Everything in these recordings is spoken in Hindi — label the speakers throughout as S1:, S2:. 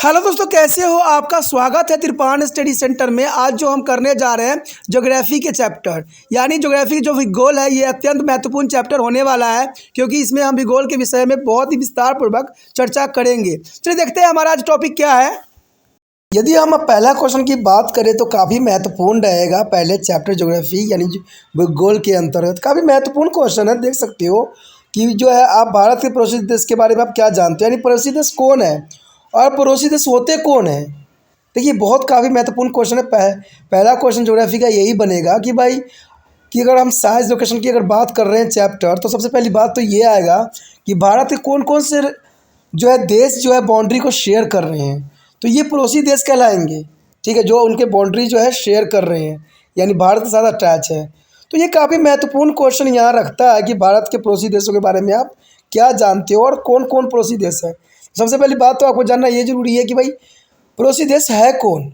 S1: हेलो दोस्तों, कैसे हो? आपका स्वागत है तिरपान स्टडी सेंटर में। आज जो हम करने जा रहे हैं ज्योग्राफी के चैप्टर यानी ज्योग्राफी जो भूगोल है, ये अत्यंत महत्वपूर्ण चैप्टर होने वाला है क्योंकि इसमें हम भूगोल के विषय में बहुत ही विस्तार पूर्वक चर्चा करेंगे। चलिए देखते हैं हमारा आज टॉपिक क्या है। यदि हम पहला क्वेश्चन की बात करें तो काफ़ी महत्वपूर्ण रहेगा। पहले चैप्टर ज्योग्राफी यानी भूगोल के अंतर्गत काफ़ी महत्वपूर्ण क्वेश्चन है। देख सकते हो कि जो है आप भारत के पड़ोसी देश के बारे में आप क्या जानते हो, यानी पड़ोसी देश कौन है और पड़ोसी देश होते कौन है। देखिए बहुत काफ़ी महत्वपूर्ण क्वेश्चन है। पहला क्वेश्चन ज्योग्राफी का यही बनेगा कि भाई कि अगर हम साइज लोकेशन की अगर बात कर रहे हैं चैप्टर, तो सबसे पहली बात तो ये आएगा कि भारत के कौन कौन से जो है देश जो है बाउंड्री को शेयर कर रहे हैं, तो ये पड़ोसी देश कहलाएंगे। ठीक है, जो उनके बाउंड्री जो है शेयर कर रहे हैं यानी भारत के साथ अटैच है। तो ये काफ़ी महत्वपूर्ण क्वेश्चन यहाँ रखता है कि भारत के पड़ोसी देशों के बारे में आप क्या जानते हो और कौन कौन पड़ोसी देश है। सबसे पहली बात तो आपको जानना ये जरूरी है कि भाई पड़ोसी देश है कौन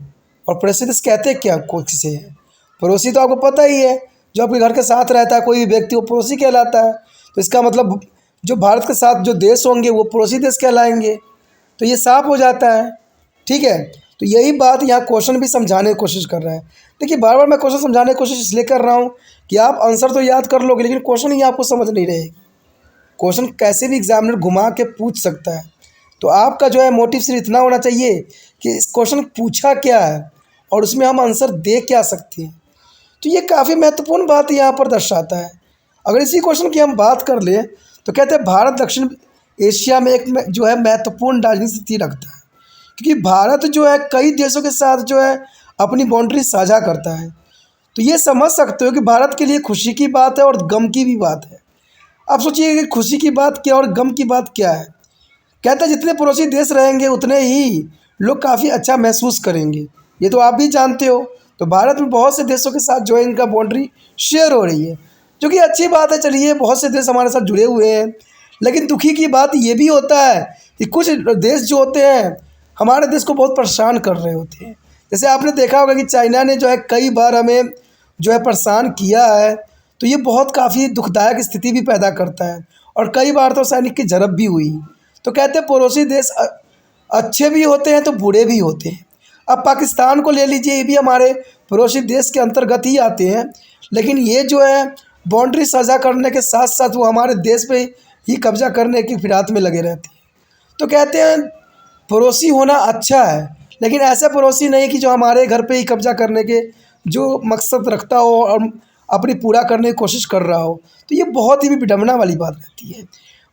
S1: और पड़ोसी देश कहते क्या किसे है। पड़ोसी तो आपको पता ही है, जो आपके घर के साथ रहता है कोई भी व्यक्ति, वो पड़ोसी कहलाता है। तो इसका मतलब जो भारत के साथ जो देश होंगे वो पड़ोसी देश कहलाएंगे। तो ये साफ हो जाता है। ठीक है, तो यही बात यहाँ क्वेश्चन भी समझाने की कोशिश कर रहा है। देखिए बार बार मैं क्वेश्चन समझाने की कोशिश इसलिए कर रहा हूँ कि आप आंसर तो याद कर लोगे लेकिन क्वेश्चन ही आपको समझ नहीं रहेगी। क्वेश्चन कैसे भी एग्जामिनर घुमा के पूछ सकता है, तो आपका जो है मोटिव सिर्फ इतना होना चाहिए कि इस क्वेश्चन पूछा क्या है और उसमें हम आंसर दे क्या सकते हैं। तो ये काफ़ी महत्वपूर्ण बात यहाँ पर दर्शाता है। अगर इसी क्वेश्चन की हम बात कर लें तो कहते हैं भारत दक्षिण एशिया में एक जो है महत्वपूर्ण राजनीतिक स्थिति रखता है, क्योंकि भारत जो है कई देशों के साथ जो है अपनी बाउंड्री साझा करता है। तो ये समझ सकते हो कि भारत के लिए खुशी की बात है और गम की भी बात है। आप सोचिए कि खुशी की बात क्या और गम की बात क्या है। कहता है जितने पड़ोसी देश रहेंगे उतने ही लोग काफ़ी अच्छा महसूस करेंगे। ये तो आप भी जानते हो। तो भारत में बहुत से देशों के साथ जो है इनका बाउंड्री शेयर हो रही है, जो कि अच्छी बात है। चलिए बहुत से देश हमारे साथ जुड़े हुए हैं, लेकिन दुखी की बात ये भी होता है कि कुछ देश जो होते हैं हमारे देश को बहुत परेशान कर रहे होते हैं। जैसे आपने देखा होगा कि चाइना ने जो है कई बार हमें जो है परेशान किया है। तो ये बहुत काफ़ी दुखदायक स्थिति भी पैदा करता है और कई बार तो सैनिक की झड़प भी हुई। तो कहते हैं पड़ोसी देश अच्छे भी होते हैं तो बुरे भी होते हैं। अब पाकिस्तान को ले लीजिए, ये भी हमारे पड़ोसी देश के अंतर्गत ही आते हैं, लेकिन ये जो है बाउंड्री साझा करने के साथ साथ वो हमारे देश पे ही कब्जा करने की फिराक में लगे रहते हैं। तो कहते हैं पड़ोसी होना अच्छा है, लेकिन ऐसा पड़ोसी नहीं कि जो हमारे घर पे ही कब्जा करने के जो मकसद रखता हो और अपनी पूरा करने की कोशिश कर रहा हो। तो ये बहुत ही विडंबना वाली बात रहती है।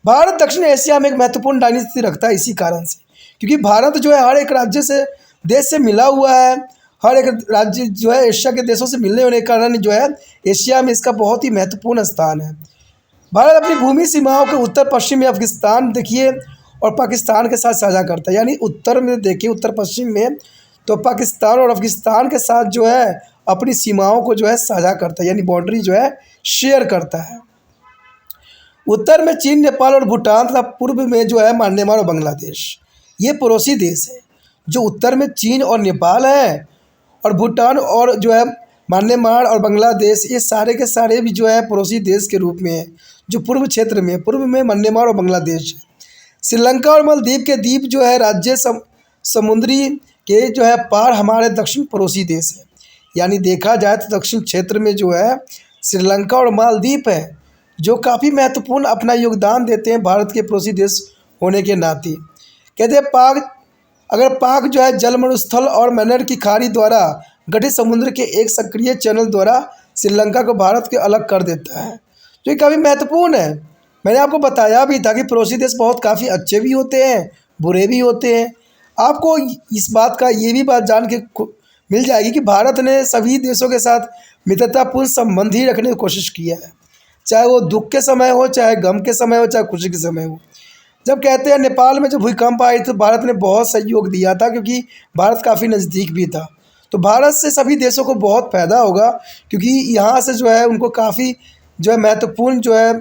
S1: भारत दक्षिण एशिया में एक महत्वपूर्ण डायनेस्टी रखता है इसी कारण से, क्योंकि भारत जो है हर एक राज्य से देश से मिला हुआ है। हर एक राज्य जो है एशिया के देशों से मिलने होने के कारण जो है एशिया में इसका बहुत ही महत्वपूर्ण स्थान है। भारत अपनी भूमि सीमाओं के उत्तर पश्चिम में अफगानिस्तान देखिए और पाकिस्तान के साथ साझा करता है, यानी उत्तर में देखिए उत्तर पश्चिम में तो पाकिस्तान और अफगानिस्तान के साथ जो है अपनी सीमाओं को जो है साझा करता है, यानी बाउंड्री जो है शेयर करता है। उत्तर में चीन, नेपाल और भूटान तथा पूर्व में जो है म्यांमार और बांग्लादेश, ये पड़ोसी देश है। जो उत्तर में चीन और नेपाल है और भूटान और जो है म्यांमार और बांग्लादेश, ये सारे के सारे भी जो है पड़ोसी देश के रूप में है। जो पूर्व क्षेत्र में म्यांमार और बांग्लादेश है। श्रीलंका और मालदीव के द्वीप जो है राज्य समुद्री के जो है पार हमारे दक्षिण पड़ोसी देश है। यानी देखा जाए तो दक्षिण क्षेत्र में जो है श्रीलंका और मालदीव है, जो काफ़ी महत्वपूर्ण अपना योगदान देते हैं भारत के पड़ोसी देश होने के नाते। कहते हैं पाक जो है जल मरुस्थल और मैनर की खाड़ी द्वारा गठित समुद्र के एक सक्रिय चैनल द्वारा श्रीलंका को भारत के अलग कर देता है, जो कि काफ़ी महत्वपूर्ण है। मैंने आपको बताया भी था कि पड़ोसी देश बहुत काफ़ी अच्छे भी होते हैं, बुरे भी होते हैं। आपको इस बात का ये भी बात जान के मिल जाएगी कि भारत ने सभी देशों के साथ मित्रतापूर्ण संबंध ही रखने की कोशिश किया है, चाहे वो दुख के समय हो, चाहे गम के समय हो, चाहे खुशी के समय हो। जब कहते हैं नेपाल में जब भूकंप आई तो भारत ने बहुत सहयोग दिया था, क्योंकि भारत काफ़ी नज़दीक भी था। तो भारत से सभी देशों को बहुत फ़ायदा होगा, क्योंकि यहाँ से जो है उनको काफ़ी जो है महत्वपूर्ण जो है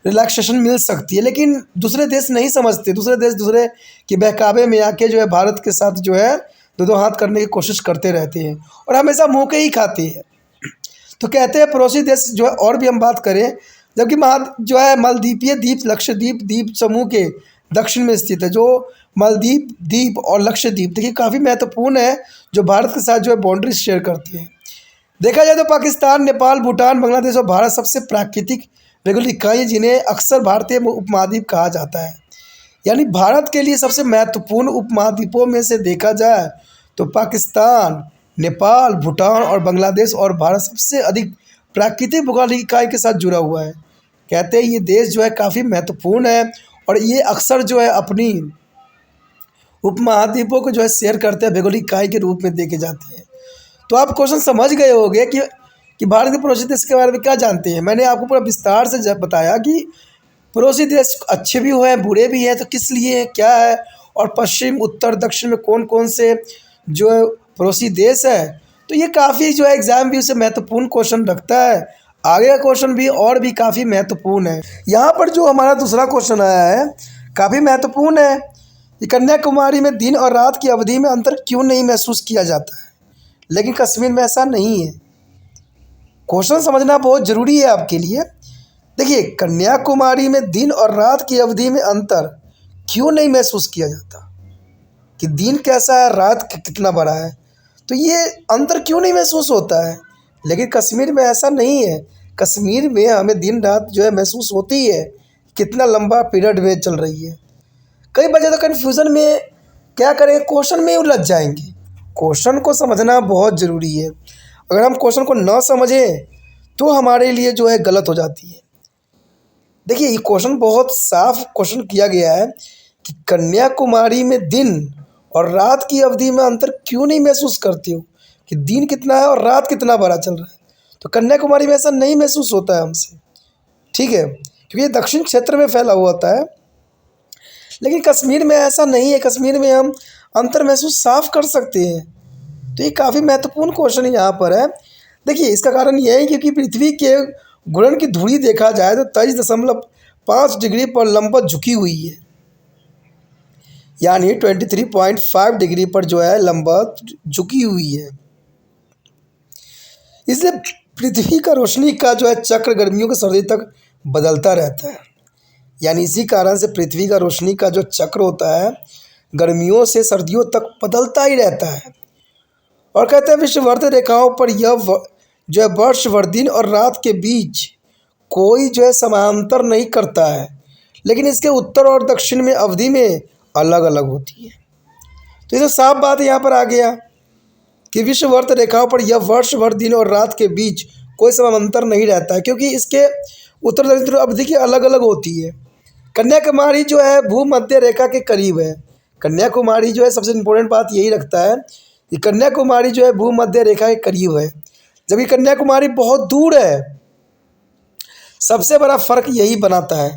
S1: रिलैक्सेशन मिल सकती है। लेकिन दूसरे देश नहीं समझते, दूसरे देश दूसरे के बहकावे में आके जो है भारत के साथ जो है दो हाथ करने की कोशिश करते रहते हैं और हमेशा मुँह के ही खाते हैं। तो कहते हैं पड़ोसी देश जो है, और भी हम बात करें, जबकि जो है मालदीपीय द्वीप लक्षद्वीप द्वीप समूह के दक्षिण में स्थित है, जो मालदीव द्वीप और लक्षद्वीप देखिए काफ़ी महत्वपूर्ण है, जो भारत के साथ जो है बाउंड्री शेयर करते हैं। देखा जाए तो पाकिस्तान, नेपाल, भूटान, बांग्लादेश और भारत सबसे प्राकृतिक भौगोलिक इकाई जिन्हें अक्सर भारतीय उपमहाद्वीप कहा जाता है। यानी भारत के लिए सबसे महत्वपूर्ण उपमहाद्वीपों में से देखा जाए तो पाकिस्तान, नेपाल, भूटान और बांग्लादेश और भारत सबसे अधिक प्राकृतिक भौगोलिक इकाई के साथ जुड़ा हुआ है। कहते हैं ये देश जो है काफ़ी महत्वपूर्ण है और ये अक्सर जो है अपनी उपमहाद्वीपों को जो है शेयर करते हैं, भौगोलिक इकाई के रूप में देखे जाते हैं। तो आप क्वेश्चन समझ गए होंगे कि भारत के पड़ोसी देश के बारे में क्या जानते हैं। मैंने आपको पूरा विस्तार से जब बताया कि पड़ोसी देश अच्छे भी हुए हैं, बुरे भी हैं, तो किस लिए क्या है, और पश्चिम, उत्तर, दक्षिण में कौन कौन से जो है पड़ोसी देश है। तो ये काफ़ी जो है एग्जाम भी उसे महत्वपूर्ण क्वेश्चन रखता है। आगे का क्वेश्चन भी और भी काफ़ी महत्वपूर्ण है। यहाँ पर जो हमारा दूसरा क्वेश्चन आया है काफ़ी महत्वपूर्ण है कि कन्याकुमारी में दिन और रात की अवधि में अंतर क्यों नहीं महसूस किया जाता है, लेकिन कश्मीर में ऐसा नहीं है। क्वेश्चन समझना बहुत ज़रूरी है आपके लिए। देखिए, कन्याकुमारी में दिन और रात की अवधि में अंतर क्यों नहीं महसूस किया जाता, कि दिन कैसा है, रात कितना बड़ा है, तो ये अंतर क्यों नहीं महसूस होता है। लेकिन कश्मीर में ऐसा नहीं है। कश्मीर में हमें दिन रात जो है महसूस होती है, कितना लंबा पीरियड में चल रही है। कई बच्चे तो कन्फ्यूज़न में क्या करें, क्वेश्चन में उलझ जाएंगे। क्वेश्चन को समझना बहुत ज़रूरी है। अगर हम क्वेश्चन को न समझें तो हमारे लिए जो है गलत हो जाती है। देखिए, ये क्वेश्चन बहुत साफ क्वेश्चन किया गया है कि कन्याकुमारी में दिन और रात की अवधि में अंतर क्यों नहीं महसूस करते हो, कि दिन कितना है और रात कितना बड़ा चल रहा है। तो कन्याकुमारी में ऐसा नहीं महसूस होता है हमसे, ठीक है, क्योंकि ये दक्षिण क्षेत्र में फैला हुआ होता है। लेकिन कश्मीर में ऐसा नहीं है। कश्मीर में हम अंतर महसूस साफ कर सकते हैं। तो ये काफ़ी महत्वपूर्ण क्वेश्चन यहाँ पर है। देखिए, इसका कारण यह है क्योंकि पृथ्वी के घूर्णन की धुरी देखा जाए तो 23.5 डिग्री पर लंबवत झुकी हुई है, यानी 23.5 डिग्री पर जो है लंबवत झुकी हुई है। इसलिए पृथ्वी का रोशनी का जो है चक्र गर्मियों से सर्दी तक बदलता रहता है। यानी इसी कारण से पृथ्वी का रोशनी का जो चक्र होता है गर्मियों से सर्दियों तक बदलता ही रहता है। और कहते हैं विषुववृत्त रेखाओं पर यह जो है वर्ष भर दिन और रात के बीच कोई जो है समांतर नहीं करता है, लेकिन इसके उत्तर और दक्षिण में अवधि में अलग अलग होती है। तो ये तो साफ बात यहाँ पर आ गया कि विषुववृत्त रेखाओं पर यह वर्ष भर दिन और रात के बीच कोई समांतर नहीं रहता है, क्योंकि इसके उत्तर दक्षिण अवधि की अलग अलग होती है। कन्याकुमारी जो है भूमध्य रेखा के करीब है। कन्याकुमारी जो है सबसे इम्पोर्टेंट बात यही रखता है कि कन्याकुमारी जो है भूमध्य रेखा के करीब है, जबकि कन्याकुमारी बहुत दूर है। सबसे बड़ा फर्क यही बनाता है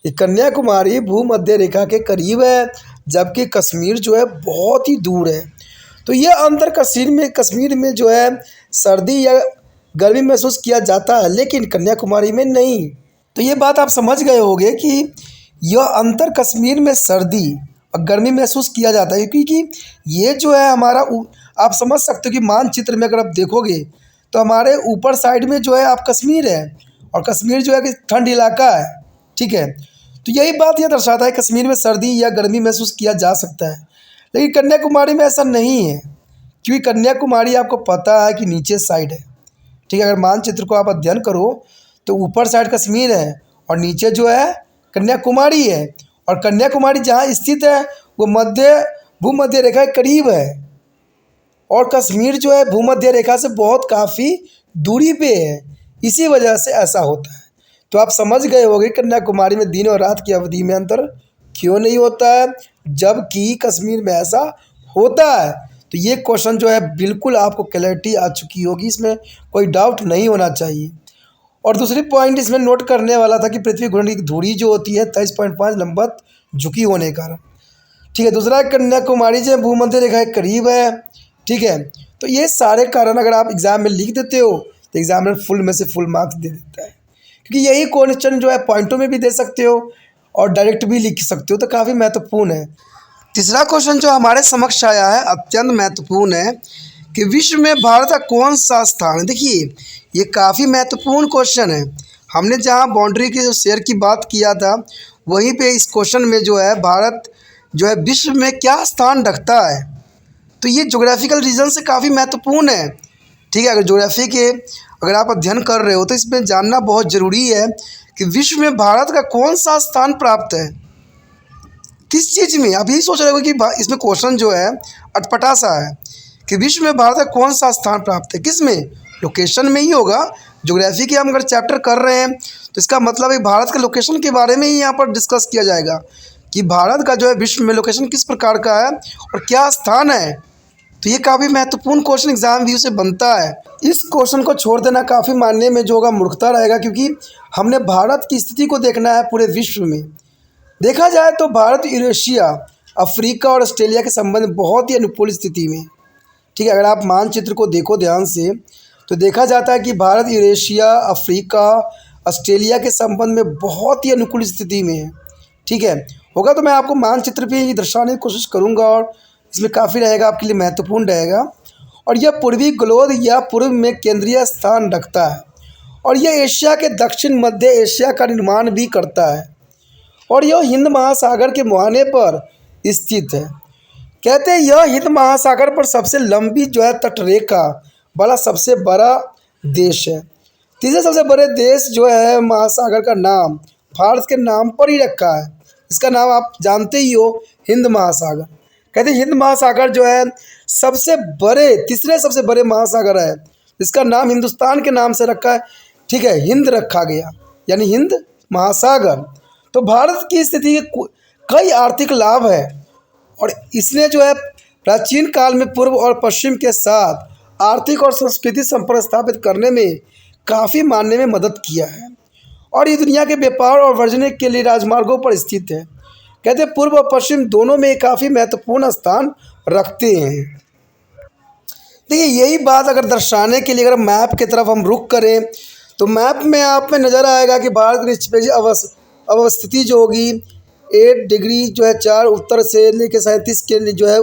S1: कि कन्याकुमारी भूमध्य रेखा के करीब है, जबकि कश्मीर जो है बहुत ही दूर है। तो यह अंतर कश्मीर में जो है सर्दी या गर्मी महसूस किया जाता है, लेकिन कन्याकुमारी में नहीं। तो ये बात आप समझ गए होंगे कि यह अंतर कश्मीर में सर्दी और गर्मी महसूस किया जाता है, क्योंकि ये जो है हमारा आप समझ सकते हो कि मानचित्र में अगर आप देखोगे तो हमारे ऊपर साइड में जो है आप कश्मीर है, और कश्मीर जो है कि ठंड इलाका है, ठीक है। तो यही बात यह दर्शाता है कश्मीर में सर्दी या गर्मी महसूस किया जा सकता है, लेकिन कन्याकुमारी में ऐसा नहीं है, क्योंकि कन्याकुमारी आपको पता है कि नीचे साइड है, ठीक है। अगर मानचित्र को आप अध्ययन करो तो ऊपर साइड कश्मीर है और नीचे जो है कन्याकुमारी है, और कन्याकुमारी जहाँ स्थित है वो भूमध्य रेखा के करीब है, और कश्मीर जो है भूमध्य रेखा से बहुत काफ़ी दूरी पे है। इसी वजह से ऐसा होता है। तो आप समझ गए होंगे कन्याकुमारी में दिन और रात की अवधि में अंतर क्यों नहीं होता है, जबकि कश्मीर में ऐसा होता है। तो ये क्वेश्चन जो है बिल्कुल आपको क्लैरिटी आ चुकी होगी, इसमें कोई डाउट नहीं होना चाहिए। और दूसरी पॉइंट इसमें नोट करने वाला था कि पृथ्वी घूर्णन की धुरी जो होती है 23.5 लंबवत झुकी होने के कारण, ठीक है। दूसरा कन्याकुमारी जो भूमध्य रेखा के करीब है, ठीक है। तो ये सारे कारण अगर आप एग्ज़ाम में लिख देते हो तो एग्जामिनर फुल में से फुल मार्क्स दे देता है, क्योंकि यही क्वेश्चन जो है पॉइंटों में भी दे सकते हो और डायरेक्ट भी लिख सकते हो, तो काफ़ी महत्वपूर्ण है। तीसरा क्वेश्चन जो हमारे समक्ष आया है अत्यंत महत्वपूर्ण है कि विश्व में भारत का कौन सा स्थान है। देखिए, ये काफ़ी महत्वपूर्ण क्वेश्चन है। हमने जहाँ बाउंड्री की जो शेयर की बात किया था, वहीं पे इस क्वेश्चन में जो है भारत जो है विश्व में क्या स्थान रखता है। तो ये ज्योग्राफिकल रीजन से काफ़ी महत्वपूर्ण है। ठीक है, अगर ज्योग्राफी के अगर आप अध्ययन कर रहे हो तो इसमें जानना बहुत ज़रूरी है कि विश्व में भारत का कौन सा स्थान प्राप्त है, किस चीज़ में। आप यही सोच रहे हो कि इसमें क्वेश्चन जो है अटपटा सा है कि विश्व में भारत का कौन सा स्थान प्राप्त है, किस में, लोकेशन में ही होगा। ज्योग्राफी के हम अगर चैप्टर कर रहे हैं तो इसका मतलब है भारत के लोकेशन के बारे में ही यहाँ पर डिस्कस किया जाएगा कि भारत का जो है विश्व में लोकेशन किस प्रकार का है और क्या स्थान है। तो ये काफ़ी महत्वपूर्ण क्वेश्चन एग्जाम व्यू से बनता है। इस क्वेश्चन को छोड़ देना काफ़ी मानने में जो होगा मूर्खता रहेगा, क्योंकि हमने भारत की स्थिति को देखना है पूरे विश्व में। देखा जाए तो भारत यूरेशिया, अफ्रीका और ऑस्ट्रेलिया के संबंध में बहुत ही अनुकूल स्थिति में। ठीक है, अगर आप मानचित्र को देखो ध्यान से तो देखा जाता है कि भारत यूरेशिया, अफ्रीका, ऑस्ट्रेलिया के संबंध में बहुत ही अनुकूल स्थिति में है। ठीक है, होगा तो मैं आपको मानचित्र पे ही दर्शाने की कोशिश करूंगा और इसमें काफ़ी रहेगा, आपके लिए महत्वपूर्ण रहेगा। और यह पूर्वी गोलार्ध या पूर्व में केंद्रीय स्थान रखता है और यह एशिया के दक्षिण मध्य एशिया का निर्माण भी करता है और यह हिंद महासागर के मुहाने पर स्थित है। कहते हैं यह हिंद महासागर पर सबसे लंबी जो है तटरेखा वाला सबसे बड़ा देश है। तीसरे सबसे बड़े देश जो है महासागर का नाम भारत के नाम पर ही रखा है। इसका नाम आप जानते ही हो, हिंद महासागर। कहते हैं हिंद महासागर जो है सबसे बड़े, तीसरे सबसे बड़े महासागर है। इसका नाम हिंदुस्तान के नाम से रखा है। ठीक है, हिंद रखा गया यानी हिंद महासागर। तो भारत की स्थिति के कई आर्थिक लाभ है और इसने जो है प्राचीन काल में पूर्व और पश्चिम के साथ आर्थिक और सांस्कृतिक संपर्क स्थापित करने में काफ़ी मानने में मदद किया है और ये दुनिया के व्यापार और वाणिज्य के लिए राजमार्गों पर स्थित है। कहते हैं पूर्व और पश्चिम दोनों में काफ़ी महत्वपूर्ण स्थान रखते हैं। देखिए, यही बात अगर दर्शाने के लिए अगर मैप की तरफ हम रुख करें तो मैप में आप में नज़र आएगा कि भारत की निष्पेक्षिक अवस्थिति जो होगी 8 डिग्री जो है 4 उत्तर से लेकर 37 के लिए जो है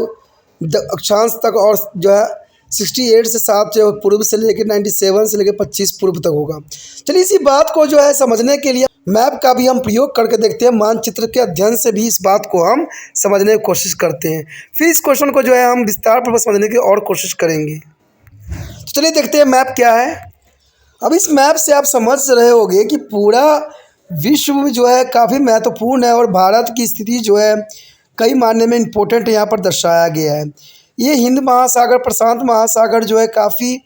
S1: अक्षांश तक और जो है 68 से 7 जो पूर्व से लेकर 97 से लेकर 25 पूर्व तक होगा। चलिए इसी बात को जो है समझने के लिए मैप का भी हम प्रयोग करके देखते हैं। मानचित्र के अध्ययन से भी इस बात को हम समझने की कोशिश करते हैं। फिर इस क्वेश्चन को जो है हम विस्तारपूर्वक समझने की और कोशिश करेंगे। तो चलिए देखते हैं मैप क्या है। अब इस मैप से आप समझ रहे होंगे कि पूरा विश्व जो है काफ़ी महत्वपूर्ण है और भारत की स्थिति जो है कई मायने में इम्पोर्टेंट यहाँ पर दर्शाया गया है। ये हिंद महासागर, प्रशांत महासागर जो है काफ़ी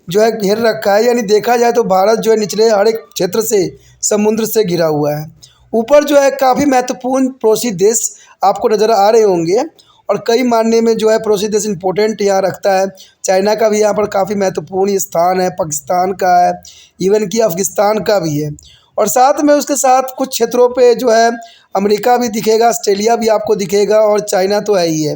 S1: जो है घेर रखा है, यानी देखा जाए तो भारत जो है निचले हर एक क्षेत्र से समुद्र से घिरा हुआ है। ऊपर जो है काफ़ी महत्वपूर्ण पड़ोसी देश आपको नज़र आ रहे होंगे और कई मायने में जो है पड़ोसी देश इंपॉर्टेंट यहाँ रखता है। चाइना का भी यहाँ पर काफ़ी महत्वपूर्ण स्थान है, पाकिस्तान का है, इवन कि अफगानिस्तान का भी है और साथ में उसके साथ कुछ क्षेत्रों पे जो है अमेरिका भी दिखेगा, ऑस्ट्रेलिया भी आपको दिखेगा और चाइना तो है ही है।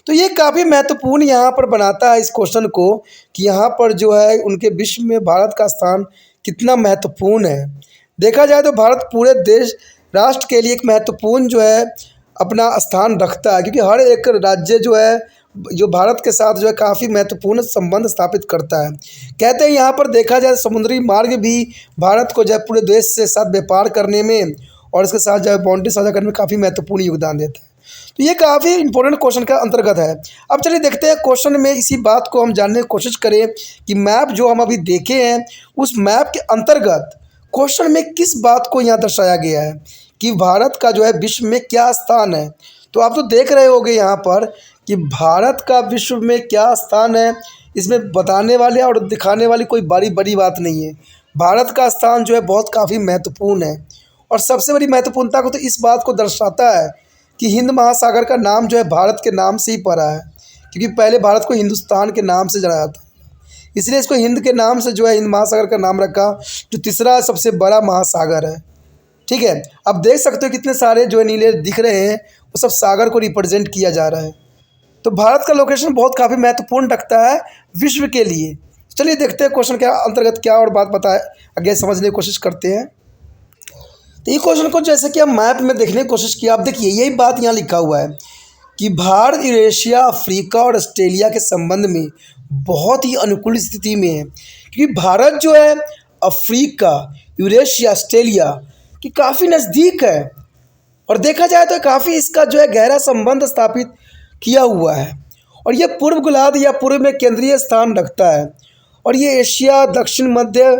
S1: तो ये काफ़ी महत्वपूर्ण यहाँ पर बनाता है इस क्वेश्चन को कि यहाँ पर जो है उनके विश्व में भारत का स्थान कितना महत्वपूर्ण है। देखा जाए तो भारत पूरे देश राष्ट्र के लिए एक महत्वपूर्ण जो है अपना स्थान रखता है, क्योंकि हर एक राज्य जो है जो भारत के साथ जो है काफ़ी महत्वपूर्ण संबंध स्थापित करता है। कहते हैं यहाँ पर देखा जाए समुद्री मार्ग भी भारत को जो है पूरे देश से साथ व्यापार करने में और इसके साथ जो है बाउंड्री साझा करने में काफ़ी महत्वपूर्ण योगदान देता है। तो ये काफ़ी इंपॉर्टेंट क्वेश्चन का अंतर्गत है। अब चलिए देखते हैं क्वेश्चन में इसी बात को हम जानने की कोशिश करें कि मैप जो हम अभी देखे हैं उस मैप के अंतर्गत क्वेश्चन में किस बात को यहाँ दर्शाया गया है कि भारत का जो है विश्व में क्या स्थान है। तो आप तो देख रहे होंगे यहाँ पर कि भारत का विश्व में क्या स्थान है, इसमें बताने वाले और दिखाने वाली कोई बड़ी बात नहीं है। भारत का स्थान जो है बहुत काफ़ी महत्वपूर्ण है और सबसे बड़ी महत्वपूर्णता को तो इस बात को दर्शाता है कि हिंद महासागर का नाम जो है भारत के नाम से ही पड़ा है, क्योंकि पहले भारत को हिंदुस्तान के नाम से जाना जाता, इसलिए इसको हिंद के नाम से जो है हिंद महासागर का नाम रखा, जो तीसरा सबसे बड़ा महासागर है। ठीक है, अब देख सकते हो कितने सारे जो है नीले दिख रहे हैं, वो सब सागर को रिप्रेजेंट किया जा रहा है। तो भारत का लोकेशन बहुत काफ़ी महत्वपूर्ण रखता है विश्व के लिए। चलिए देखते हैं क्वेश्चन के अंतर्गत क्या और बात बताए, आगे समझने की कोशिश करते हैं। तो ये क्वेश्चन को जैसे कि हम मैप में देखने की कोशिश की, आप देखिए यही बात यहाँ लिखा हुआ है कि भारत यूरेशिया, अफ्रीका और ऑस्ट्रेलिया के संबंध में बहुत ही अनुकूल स्थिति में है, क्योंकि भारत जो है अफ्रीका, यूरेशिया, ऑस्ट्रेलिया की काफ़ी नज़दीक है और देखा जाए तो काफ़ी इसका जो है गहरा संबंध स्थापित किया हुआ है। और ये पूर्व गोलार्ध या पूर्व में केंद्रीय स्थान रखता है और ये एशिया दक्षिण मध्य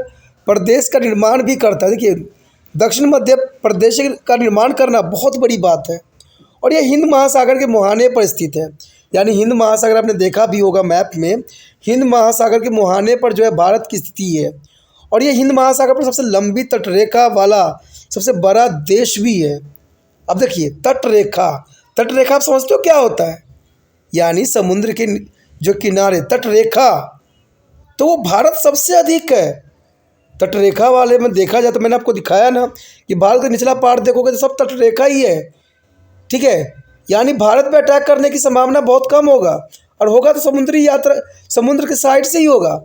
S1: प्रदेश का निर्माण भी करता है। देखिए, दक्षिण मध्य प्रदेश का निर्माण करना बहुत बड़ी बात है। और ये हिंद महासागर के मुहाने पर स्थित है, यानी हिंद महासागर आपने देखा भी होगा मैप में, हिंद महासागर के मुहाने पर जो है भारत की स्थिति है। और ये हिंद महासागर पर सबसे लंबी तटरेखा वाला सबसे बड़ा देश भी है। अब देखिए, तटरेखा, तटरेखा आप समझते हो क्या होता है? यानी समुद्र के जो किनारे, तटरेखा, तो वो भारत सबसे अधिक है। तटरेखा वाले में देखा जाए तो मैंने आपको दिखाया ना कि भारत का निचला पहाड़ देखोगे तो सब तटरेखा ही है, ठीक है। यानी भारत पे अटैक करने की संभावना बहुत कम होगा, और होगा तो समुद्री यात्रा, समुद्र के साइड से ही होगा,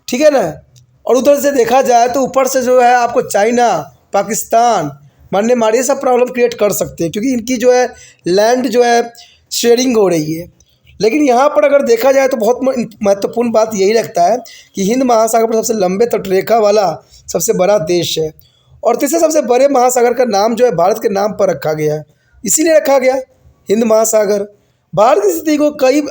S1: ठीक है ना। और उधर से देखा जाए तो ऊपर से जो है आपको चाइना, पाकिस्तान, म्यांमार, ये सब प्रॉब्लम क्रिएट कर सकते हैं, क्योंकि इनकी जो है लैंड जो है शेयरिंग हो रही है। लेकिन यहाँ पर अगर देखा जाए तो बहुत महत्वपूर्ण बात यही लगता है कि हिंद महासागर पर सबसे लंबे तटरेखा वाला सबसे बड़ा देश है। और तीसरे सबसे बड़े महासागर का नाम जो है भारत के नाम पर रखा गया है, इसीलिए रखा गया हिंद महासागर। भारत की स्थिति को कई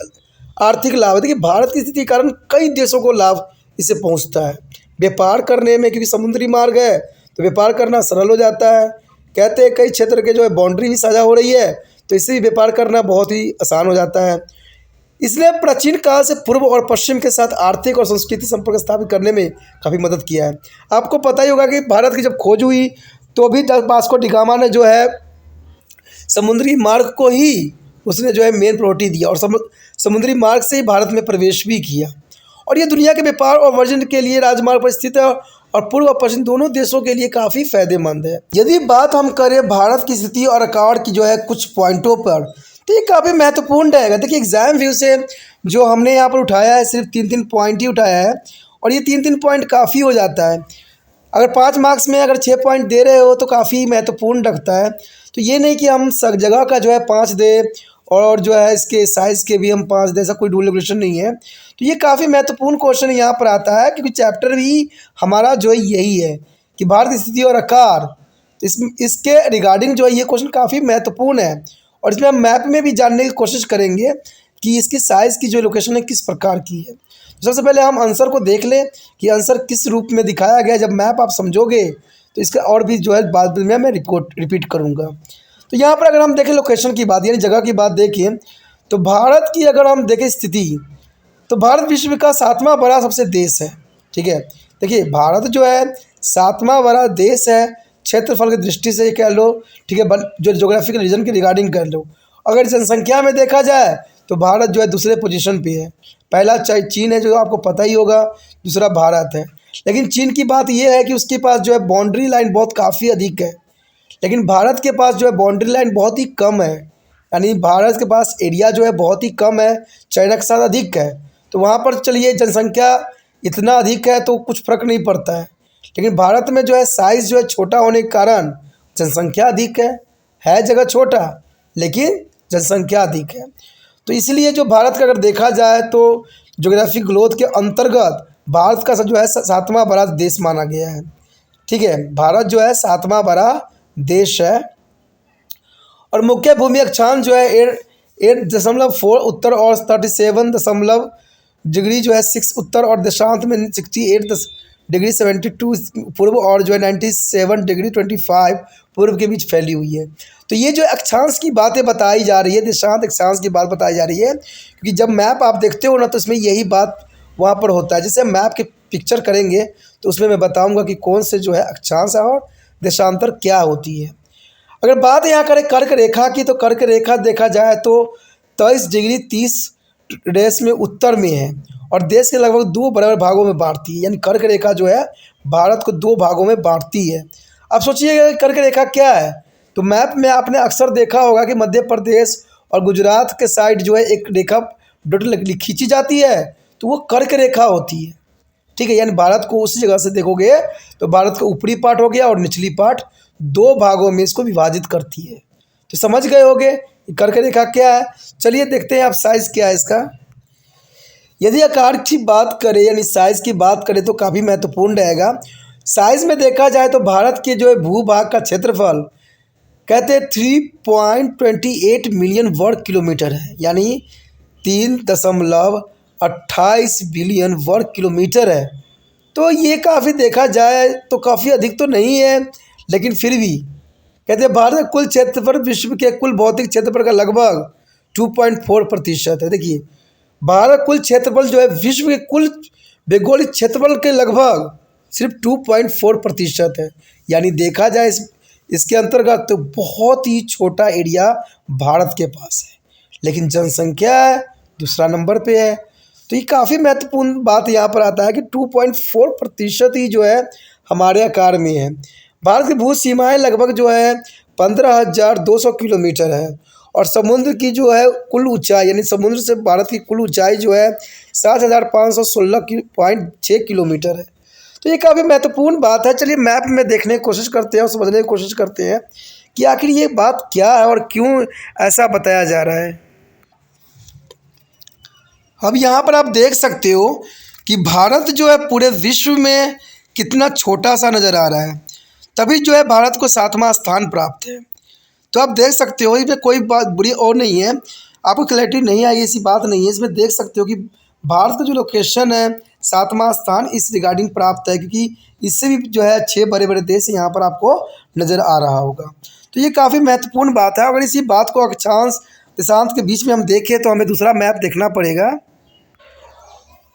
S1: आर्थिक लाभ है। देखिए, भारत की स्थिति के कारण कई देशों को लाभ इससे पहुंचता है व्यापार करने में, क्योंकि समुद्री मार्ग है तो व्यापार करना सरल हो जाता है। कहते हैं कई क्षेत्र के जो है बाउंड्री भी साझा हो रही है, तो इससे भी व्यापार करना बहुत ही आसान हो जाता है। इसने प्राचीन काल से पूर्व और पश्चिम के साथ आर्थिक और संस्कृति संपर्क स्थापित करने में काफ़ी मदद किया है। आपको पता ही होगा कि भारत की जब खोज हुई तो भी वास्को डी गामा ने जो है समुद्री मार्ग को ही उसने जो है मेन प्रायोरिटी दिया, और समुद्री मार्ग से ही भारत में प्रवेश भी किया। और ये दुनिया के व्यापार और वाणिज्य के लिए राजमार्ग पर स्थित है, और पूर्व और पश्चिम दोनों देशों के लिए काफ़ी फायदेमंद है। यदि बात हम करें भारत की स्थिति और रिकॉर्ड की जो है कुछ पॉइंटों पर, तो ये काफ़ी महत्वपूर्ण रहेगा। देखिए, एग्जाम व्यू से जो हमने यहाँ पर उठाया है सिर्फ 3-3 पॉइंट ही उठाया है, और ये 3-3 पॉइंट काफ़ी हो जाता है। अगर 5 मार्क्स में अगर 6 पॉइंट दे रहे हो तो काफ़ी महत्वपूर्ण रखता है। तो ये नहीं कि हम सब जगह का जो है 5 दें और जो है इसके साइज़ के भी हम 5 दें, ऐसा कोई रूल रेगुलेशन नहीं है। तो ये काफ़ी महत्वपूर्ण क्वेश्चन यहाँ पर आता है, क्योंकि चैप्टर भी हमारा जो है यही है कि भारत की स्थिति और आकार, इसके रिगार्डिंग जो है ये क्वेश्चन काफ़ी महत्वपूर्ण है। और इसमें हम मैप में भी जानने की कोशिश करेंगे कि इसकी साइज़ की जो लोकेशन है किस प्रकार की है। तो सबसे पहले हम आंसर को देख लें कि आंसर किस रूप में दिखाया गया। जब मैप आप समझोगे तो इसका और भी जो है बाद में मैं रिपीट करूँगा। तो यहाँ पर अगर हम देखें लोकेशन की बात, यानी जगह की बात देखें, तो भारत की अगर हम देखें स्थिति, तो भारत विश्व का 7वां बड़ा सबसे देश है, ठीक है। देखिए, भारत जो है 7वां बड़ा देश है क्षेत्रफल की दृष्टि से, कह लो, ठीक है, जो जोग्राफिकल रीजन के रिगार्डिंग कर लो। अगर जनसंख्या में देखा जाए तो भारत जो है दूसरे पोजीशन पे है। पहला चीन है जो आपको पता ही होगा, दूसरा भारत है। लेकिन चीन की बात यह है कि उसके पास जो है बाउंड्री लाइन बहुत काफ़ी अधिक है, लेकिन भारत के पास जो है बाउंड्री लाइन बहुत ही कम है। यानी भारत के पास एरिया जो है बहुत ही कम है, चाइना के साथ अधिक है। तो वहाँ पर चलिए जनसंख्या इतना अधिक है तो कुछ फ़र्क नहीं पड़ता है, लेकिन भारत में जो है साइज़ जो है छोटा होने के कारण जनसंख्या अधिक है जगह छोटा लेकिन जनसंख्या अधिक है। तो इसलिए जो भारत का अगर देखा जाए तो ज्योग्राफिक ग्रोथ के अंतर्गत भारत का जो है 7वां बड़ा देश माना गया है, ठीक है। भारत जो है 7वां बड़ा देश है। और मुख्य भूमि अक्षांश जो है 8.4 उत्तर और 37 डिग्री जो है 6 उत्तर, और देशांत में 68 डिग्री 72 पूर्व, और जो है 97 डिग्री 25 पूर्व के बीच फैली हुई है। तो ये जो अक्षांश की बातें बताई जा रही है, देशांत अक्षांश की बात बताई जा रही है, क्योंकि जब मैप आप देखते हो ना तो इसमें यही बात वहाँ पर होता है। जैसे मैप के पिक्चर करेंगे तो उसमें मैं बताऊँगा कि कौन से जो है अक्षांश और देशांतर क्या होती है। अगर बात यहाँ करें कर्क रेखा की, तो कर्क रेखा देखा जाए तो 23 डिग्री 30 देश में उत्तर में है, और देश के लगभग 2 बराबर भागों में बांटती है। यानी कर्क रेखा जो है भारत को 2 भागों में बांटती है। अब सोचिएगा कर्क रेखा क्या है, तो मैप में आपने अक्सर देखा होगा कि मध्य प्रदेश और गुजरात के साइड जो है एक रेखा डॉट खींची जाती है, तो वो कर्क रेखा होती है, ठीक है। यानी भारत को उसी जगह से देखोगे तो भारत का ऊपरी पार्ट हो गया और निचली पार्ट 2 भागों में इसको विभाजित करती है। तो समझ गए होंगे कर्क रेखा क्या है। चलिए देखते हैं आप साइज़ क्या है इसका। यदि आकार की बात करें यानी साइज़ की बात करें तो काफ़ी महत्वपूर्ण रहेगा। साइज़ में देखा जाए तो भारत के जो है भूभाग का क्षेत्रफल कहते 3.28 मिलियन वर्ग किलोमीटर है, यानी 3.28 बिलियन वर्ग किलोमीटर है। तो ये काफ़ी देखा जाए तो काफ़ी अधिक तो नहीं है, लेकिन फिर भी कहते हैं भारत का कुल क्षेत्रफल विश्व के कुल भौतिक क्षेत्रफल का लगभग 2.4% है। देखिए, भारत कुल क्षेत्रफल जो है विश्व के कुल भौगोलिक क्षेत्रफल के लगभग सिर्फ 2.4% है। यानी देखा जाए इसके अंतर्गत तो बहुत ही छोटा एरिया भारत के पास है, लेकिन जनसंख्या दूसरा नंबर पे है। तो ये काफ़ी महत्वपूर्ण बात यहाँ पर आता है कि 2.4% ही जो है हमारे आकार में है। भारत की भू सीमाएँ लगभग जो है 15,200 किलोमीटर है, और समुद्र की जो है कुल ऊंचाई, यानी समुद्र से भारत की कुल ऊंचाई जो है 7,516.6 किलोमीटर है। तो ये काफ़ी महत्वपूर्ण बात है। चलिए मैप में देखने की कोशिश करते हैं और समझने की कोशिश करते हैं कि आखिर ये बात क्या है और क्यों ऐसा बताया जा रहा है। अब यहाँ पर आप देख सकते हो कि भारत जो है पूरे विश्व में कितना छोटा सा नज़र आ रहा है, तभी जो है भारत को 7वां स्थान प्राप्त है। तो आप देख सकते हो इसमें कोई बात बुरी और नहीं है, आपको क्लैरिटी नहीं आई ऐसी बात नहीं है। इसमें देख सकते हो कि भारत का जो लोकेशन है 7वां स्थान इस रिगार्डिंग प्राप्त है, क्योंकि इससे भी जो है 6 बड़े बड़े देश यहाँ पर आपको नज़र आ रहा होगा। तो ये काफ़ी महत्वपूर्ण बात है। अगर इसी बात को अक्षांश देशांश के बीच में हम देखें तो हमें दूसरा मैप देखना पड़ेगा।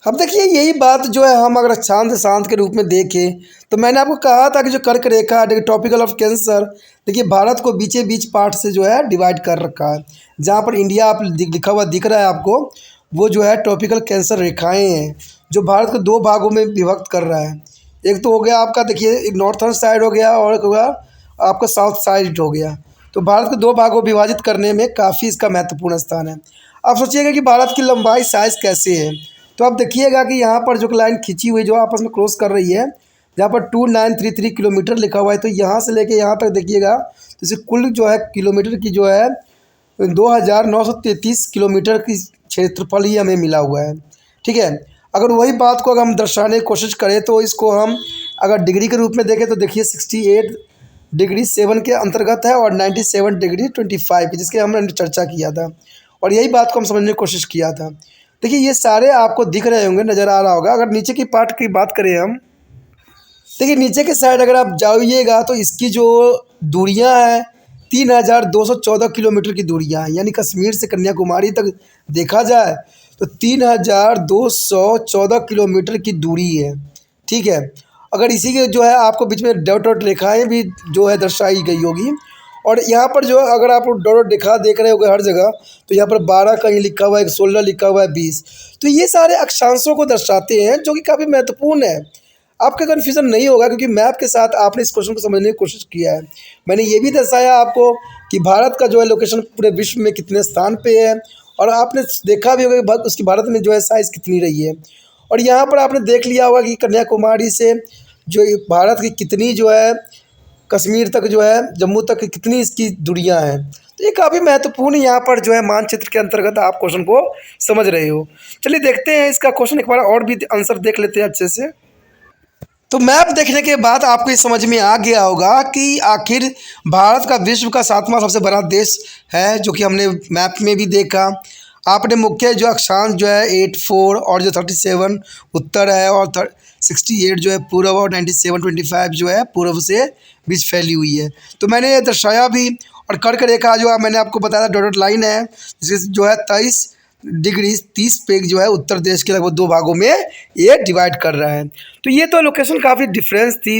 S1: अब देखिए, यही बात जो है हम अगर अक्षांश देशांश के रूप में देखें तो मैंने आपको कहा था कि जो कर्क रेखा टॉपिकल ऑफ कैंसर, देखिए भारत को बीचे बीच पार्ट से जो है डिवाइड कर रखा है। जहाँ पर इंडिया आप लिखा हुआ दिख रहा है आपको, वो जो है टॉपिकल कैंसर रेखाएं हैं जो भारत को 2 भागों में विभक्त कर रहा है। एक तो हो गया आपका, देखिए नॉर्थर्न साइड हो गया, और एक होगा आपका साउथ साइड हो गया। तो भारत को 2 भागों विभाजित करने में काफ़ी इसका महत्वपूर्ण स्थान है। आप सोचिएगा कि भारत की लंबाई साइज़ कैसे है, तो आप देखिएगा कि यहाँ पर जो लाइन खींची हुई जो आपस में क्रॉस कर रही है, जहाँ पर 2933 किलोमीटर लिखा हुआ है, तो यहाँ से लेके यहाँ तक देखिएगा तो इसे कुल जो है किलोमीटर की जो है 2,933 किलोमीटर की क्षेत्रफल ही हमें मिला हुआ है। ठीक है, अगर वही बात को अगर हम दर्शाने की कोशिश करें तो इसको हम अगर डिग्री के रूप में देखें तो देखिए 68 डिग्री 7 के अंतर्गत है, और 97 डिग्री 25 की, जिसके हमने चर्चा किया था, और यही बात को हम समझने की कोशिश किया था। देखिए ये सारे आपको दिख रहे होंगे, नज़र आ रहा होगा। अगर नीचे की पार्ट की बात करें हम, देखिए नीचे के साइड अगर आप जाइएगा तो इसकी जो दूरियां हैं 3,214 किलोमीटर की दूरियां हैं, यानी कश्मीर से कन्याकुमारी तक देखा जाए तो 3,214 किलोमीटर की दूरी है। ठीक है, अगर इसी के जो है आपको बीच में डॉट डॉट रेखाएँ भी जो है दर्शाई गई होगी, और यहाँ पर जो अगर आप डॉट रेखा देख रहे होगे हर जगह, तो यहाँ पर 12 कहीं लिखा हुआ है, 16 लिखा हुआ है, 20। तो ये सारे अक्षांशों को दर्शाते हैं जो कि काफ़ी महत्वपूर्ण है। आपका कन्फ्यूज़न नहीं होगा, क्योंकि मैप के साथ आपने इस क्वेश्चन को समझने की कोशिश किया है। मैंने ये भी दर्शाया आपको कि भारत का जो है लोकेशन पूरे विश्व में कितने स्थान पे है, और आपने देखा भी होगा कि उसकी भारत में जो है साइज़ कितनी रही है। और यहाँ पर आपने देख लिया होगा कि कन्याकुमारी से जो भारत की कितनी जो है कश्मीर तक जो है जम्मू तक कितनी इसकी दूरियां हैं। तो ये काफ़ी महत्वपूर्ण यहाँ पर जो है मानचित्र के अंतर्गत आप क्वेश्चन को समझ रहे हो। चलिए देखते हैं इसका क्वेश्चन एक बार और भी आंसर देख लेते हैं अच्छे से। तो मैप देखने के बाद आपको ये समझ में आ गया होगा कि आखिर भारत का विश्व का 7वां सबसे बड़ा देश है, जो कि हमने मैप में भी देखा। आपने मुख्य जो अक्षांश जो है 84 और जो 37 उत्तर है, और 68 जो है पूर्व, और 97 25 जो है पूर्व से बीच फैली हुई है। तो मैंने ये दर्शाया भी, और कर्क रेखा जो है मैंने आपको बताया डॉटेड लाइन है, जिससे जो है 23 डिग्री 30 पे जो है उत्तर देश के लगभग 2 भागों में ये डिवाइड कर रहा है। तो ये तो लोकेशन काफ़ी डिफरेंस थी।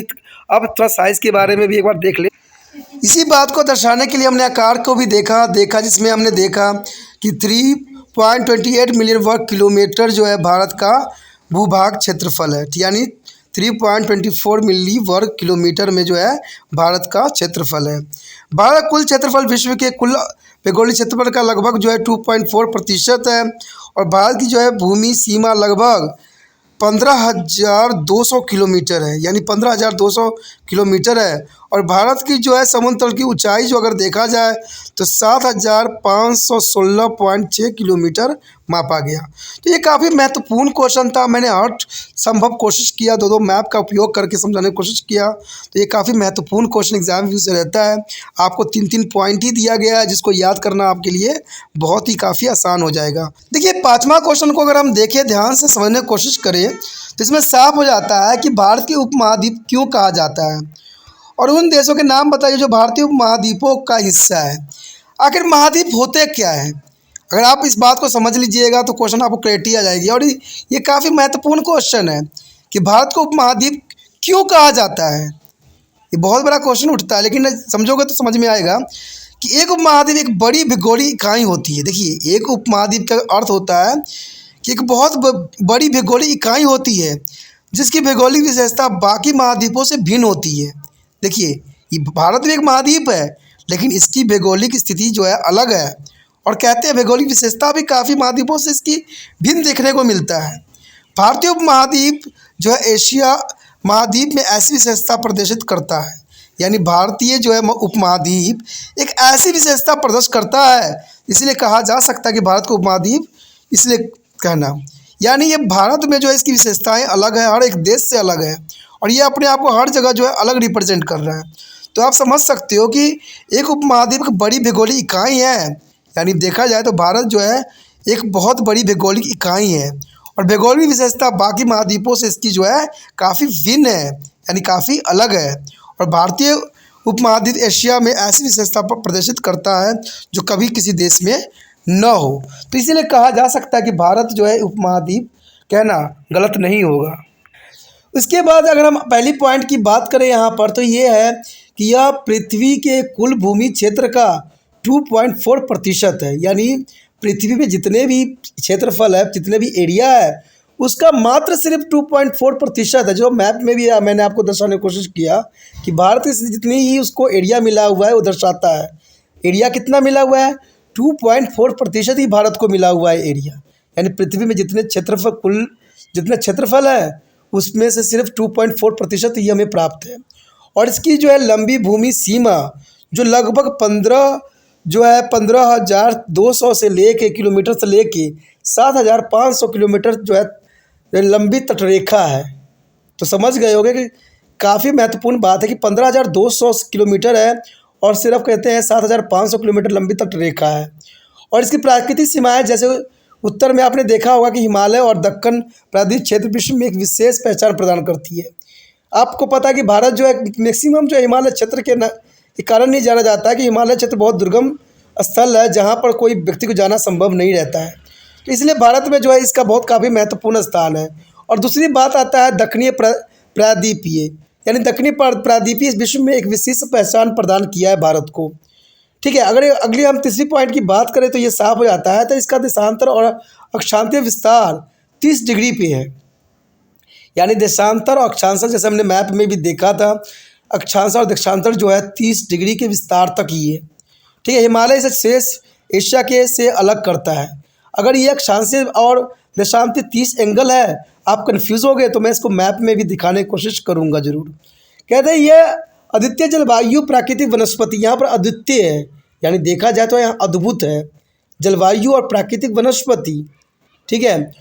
S1: अब थोड़ा साइज़ के बारे में भी एक बार देख ले। इसी बात को दर्शाने के लिए हमने आकार को भी देखा जिसमें हमने देखा कि 3.28 मिलियन वर्ग किलोमीटर जो है भारत का भूभाग क्षेत्रफल है, यानी 3.24 मिली वर्ग किलोमीटर में जो है भारत का क्षेत्रफल है। भारत कुल क्षेत्रफल विश्व के कुल भौगोलिक क्षेत्रफल का लगभग जो है 2.4% है, और भारत की जो है भूमि सीमा लगभग 15,200 किलोमीटर है, यानी 15,200 किलोमीटर है, और भारत की जो है समुद्र तल की ऊंचाई जो अगर देखा जाए तो 7,516.6 किलोमीटर मापा गया। तो ये काफ़ी महत्वपूर्ण क्वेश्चन था। मैंने हर संभव कोशिश किया, दो मैप का उपयोग करके समझाने की कोशिश किया। तो ये काफ़ी महत्वपूर्ण क्वेश्चन एग्जाम व्यू से रहता है। आपको 3-3 पॉइंट ही दिया गया है, जिसको याद करना आपके लिए बहुत ही काफ़ी आसान हो जाएगा। देखिए 5वां क्वेश्चन को अगर हम देखें, ध्यान से समझने की कोशिश करें, तो इसमें साफ हो जाता है कि भारत के उपमहाद्वीप क्यों कहा जाता है, और उन देशों के नाम बताइए जो भारतीय उपमहाद्वीपों का हिस्सा है। आखिर महाद्वीप होते क्या है? अगर आप इस बात को समझ लीजिएगा तो क्वेश्चन आपको क्लैरिटी आ जाएगी। और ये काफ़ी महत्वपूर्ण क्वेश्चन है कि भारत को उपमहाद्वीप क्यों कहा जाता है। ये बहुत बड़ा क्वेश्चन उठता है, लेकिन समझोगे तो समझ में आएगा कि एक उपमहाद्वीप एक बड़ी भूगोलिक इकाई होती है। देखिए, एक उपमहाद्वीप का अर्थ होता है कि एक बहुत बड़ी भूगोलिक इकाई होती है जिसकी भौगोलिक विशेषता बाकी महाद्वीपों से भिन्न होती है। देखिए, ये भारत भी एक महाद्वीप है, लेकिन इसकी भौगोलिक स्थिति जो है अलग है, और कहते हैं भौगोलिक विशेषता भी काफ़ी महाद्वीपों से इसकी भिन्न देखने को मिलता है। भारतीय उपमहाद्वीप जो है एशिया महाद्वीप में ऐसी विशेषता प्रदर्शित करता है, यानी भारतीय जो है उपमहाद्वीप एक ऐसी विशेषता प्रदर्शित करता है, इसलिए कहा जा सकता है कि भारत को उपमहाद्वीप इसलिए कहना, यानी ये भारत में जो है इसकी विशेषताएं अलग है, हर एक देश से अलग है, और ये अपने आप को हर जगह जो है अलग रिप्रेजेंट कर रहा है। तो आप समझ सकते हो कि एक उपमहाद्वीप एक बड़ी भौगोलिक इकाई है, यानी देखा जाए तो भारत जो है एक बहुत बड़ी भौगोलिक इकाई है, और भौगोलिक विशेषता बाकी महाद्वीपों से इसकी जो है काफ़ी भिन्न है, यानी काफ़ी अलग है। और भारतीय उपमहाद्वीप एशिया में ऐसी विशेषता पर प्रदर्शित करता है जो कभी किसी देश में न हो। तो इसीलिए कहा जा सकता है कि भारत जो है उपमहाद्वीप कहना गलत नहीं होगा। इसके बाद अगर हम पहली पॉइंट की बात करें यहाँ पर, तो ये है कि यह पृथ्वी के कुल भूमि क्षेत्र का 2.4% है, यानी पृथ्वी में जितने भी क्षेत्रफल है, जितने भी एरिया है, उसका मात्र सिर्फ 2.4% है। जो मैप में भी मैंने आपको दर्शाने की कोशिश किया कि भारत से जितनी ही उसको एरिया मिला हुआ है वो दर्शाता है। एरिया कितना मिला हुआ है? 2.4% ही भारत को मिला हुआ है एरिया, यानी पृथ्वी में जितने क्षेत्रफल कुल जितने क्षेत्रफल है उसमें से सिर्फ 2.4% ही हमें प्राप्त है। और इसकी जो है लंबी भूमि सीमा जो लगभग 15,200 से लेके किलोमीटर से लेके 7,500 किलोमीटर जो है लंबी तटरेखा है। तो समझ गए होंगे कि काफ़ी महत्वपूर्ण बात है कि 15,200 किलोमीटर है और सिर्फ कहते हैं 7,500 किलोमीटर लंबी तटरेखा है। और इसकी प्राकृतिक सीमाएं जैसे उत्तर में आपने देखा होगा कि हिमालय और दक्कन प्रायद्वीप क्षेत्र विश्व में एक विशेष पहचान प्रदान करती है। आपको पता है कि भारत जो है मैक्सिमम जो हिमालय क्षेत्र के कारण नहीं जाना जाता है कि हिमालय क्षेत्र बहुत दुर्गम स्थल है जहाँ पर कोई व्यक्ति को जाना संभव नहीं रहता है। तो इसलिए भारत में जो है इसका बहुत काफ़ी महत्वपूर्ण स्थान है। और दूसरी बात आता है दक्षिणीय प्रायद्वीपीय, यानी दक्षिणी प्रायद्वीपीय विश्व में एक विशिष्ट पहचान प्रदान किया है भारत को। ठीक है, अगर अगली हम तीसरी पॉइंट की बात करें तो ये साफ हो जाता है। तो इसका देशांतर और अक्षांशीय विस्तार 30 डिग्री पे है, यानी देशांतर और अक्षांश जैसे हमने मैप में भी देखा था, अक्षांश और देशांतर जो है 30 डिग्री के विस्तार तक ही है। ठीक है, हिमालय से शेष एशिया के से अलग करता है। अगर ये अक्षांशीय और देशांतर 30 एंगल है, आप कन्फ्यूज़ हो गए तो मैं इसको मैप में भी दिखाने की कोशिश करूँगा ज़रूर। कहते हैं ये अद्वितीय जलवायु प्राकृतिक वनस्पति, यहाँ पर अद्वितीय है, यानी देखा जाए तो यहाँ अद्भुत है जलवायु और प्राकृतिक वनस्पति। ठीक है,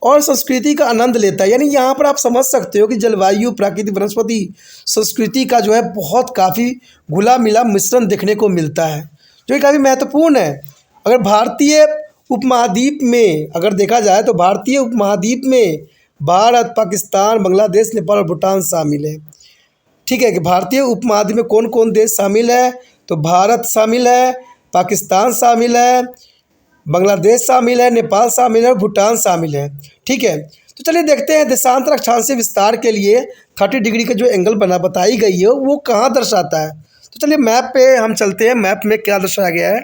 S1: और संस्कृति का आनंद लेता है, यानी यहाँ पर आप समझ सकते हो कि जलवायु प्राकृतिक वनस्पति संस्कृति का जो है बहुत काफ़ी घुला मिला मिश्रण देखने को मिलता है, जो काफ़ी महत्वपूर्ण है। अगर भारतीय उपमहाद्वीप में अगर देखा जाए तो भारतीय उपमहाद्वीप में भारत, पाकिस्तान, बांग्लादेश, नेपाल और भूटान शामिल है। ठीक है, कि भारतीय उपमहाद्वीप में कौन कौन देश शामिल है? तो भारत शामिल है, पाकिस्तान शामिल है, बांग्लादेश शामिल है, नेपाल शामिल है, भूटान शामिल है। ठीक है, तो चलिए देखते हैं देशांतर अक्षांशीय विस्तार के लिए 30 डिग्री का जो एंगल बताई गई है वो कहाँ दर्शाता है। तो चलिए मैप पे हम चलते हैं, मैप में क्या दर्शाया गया है।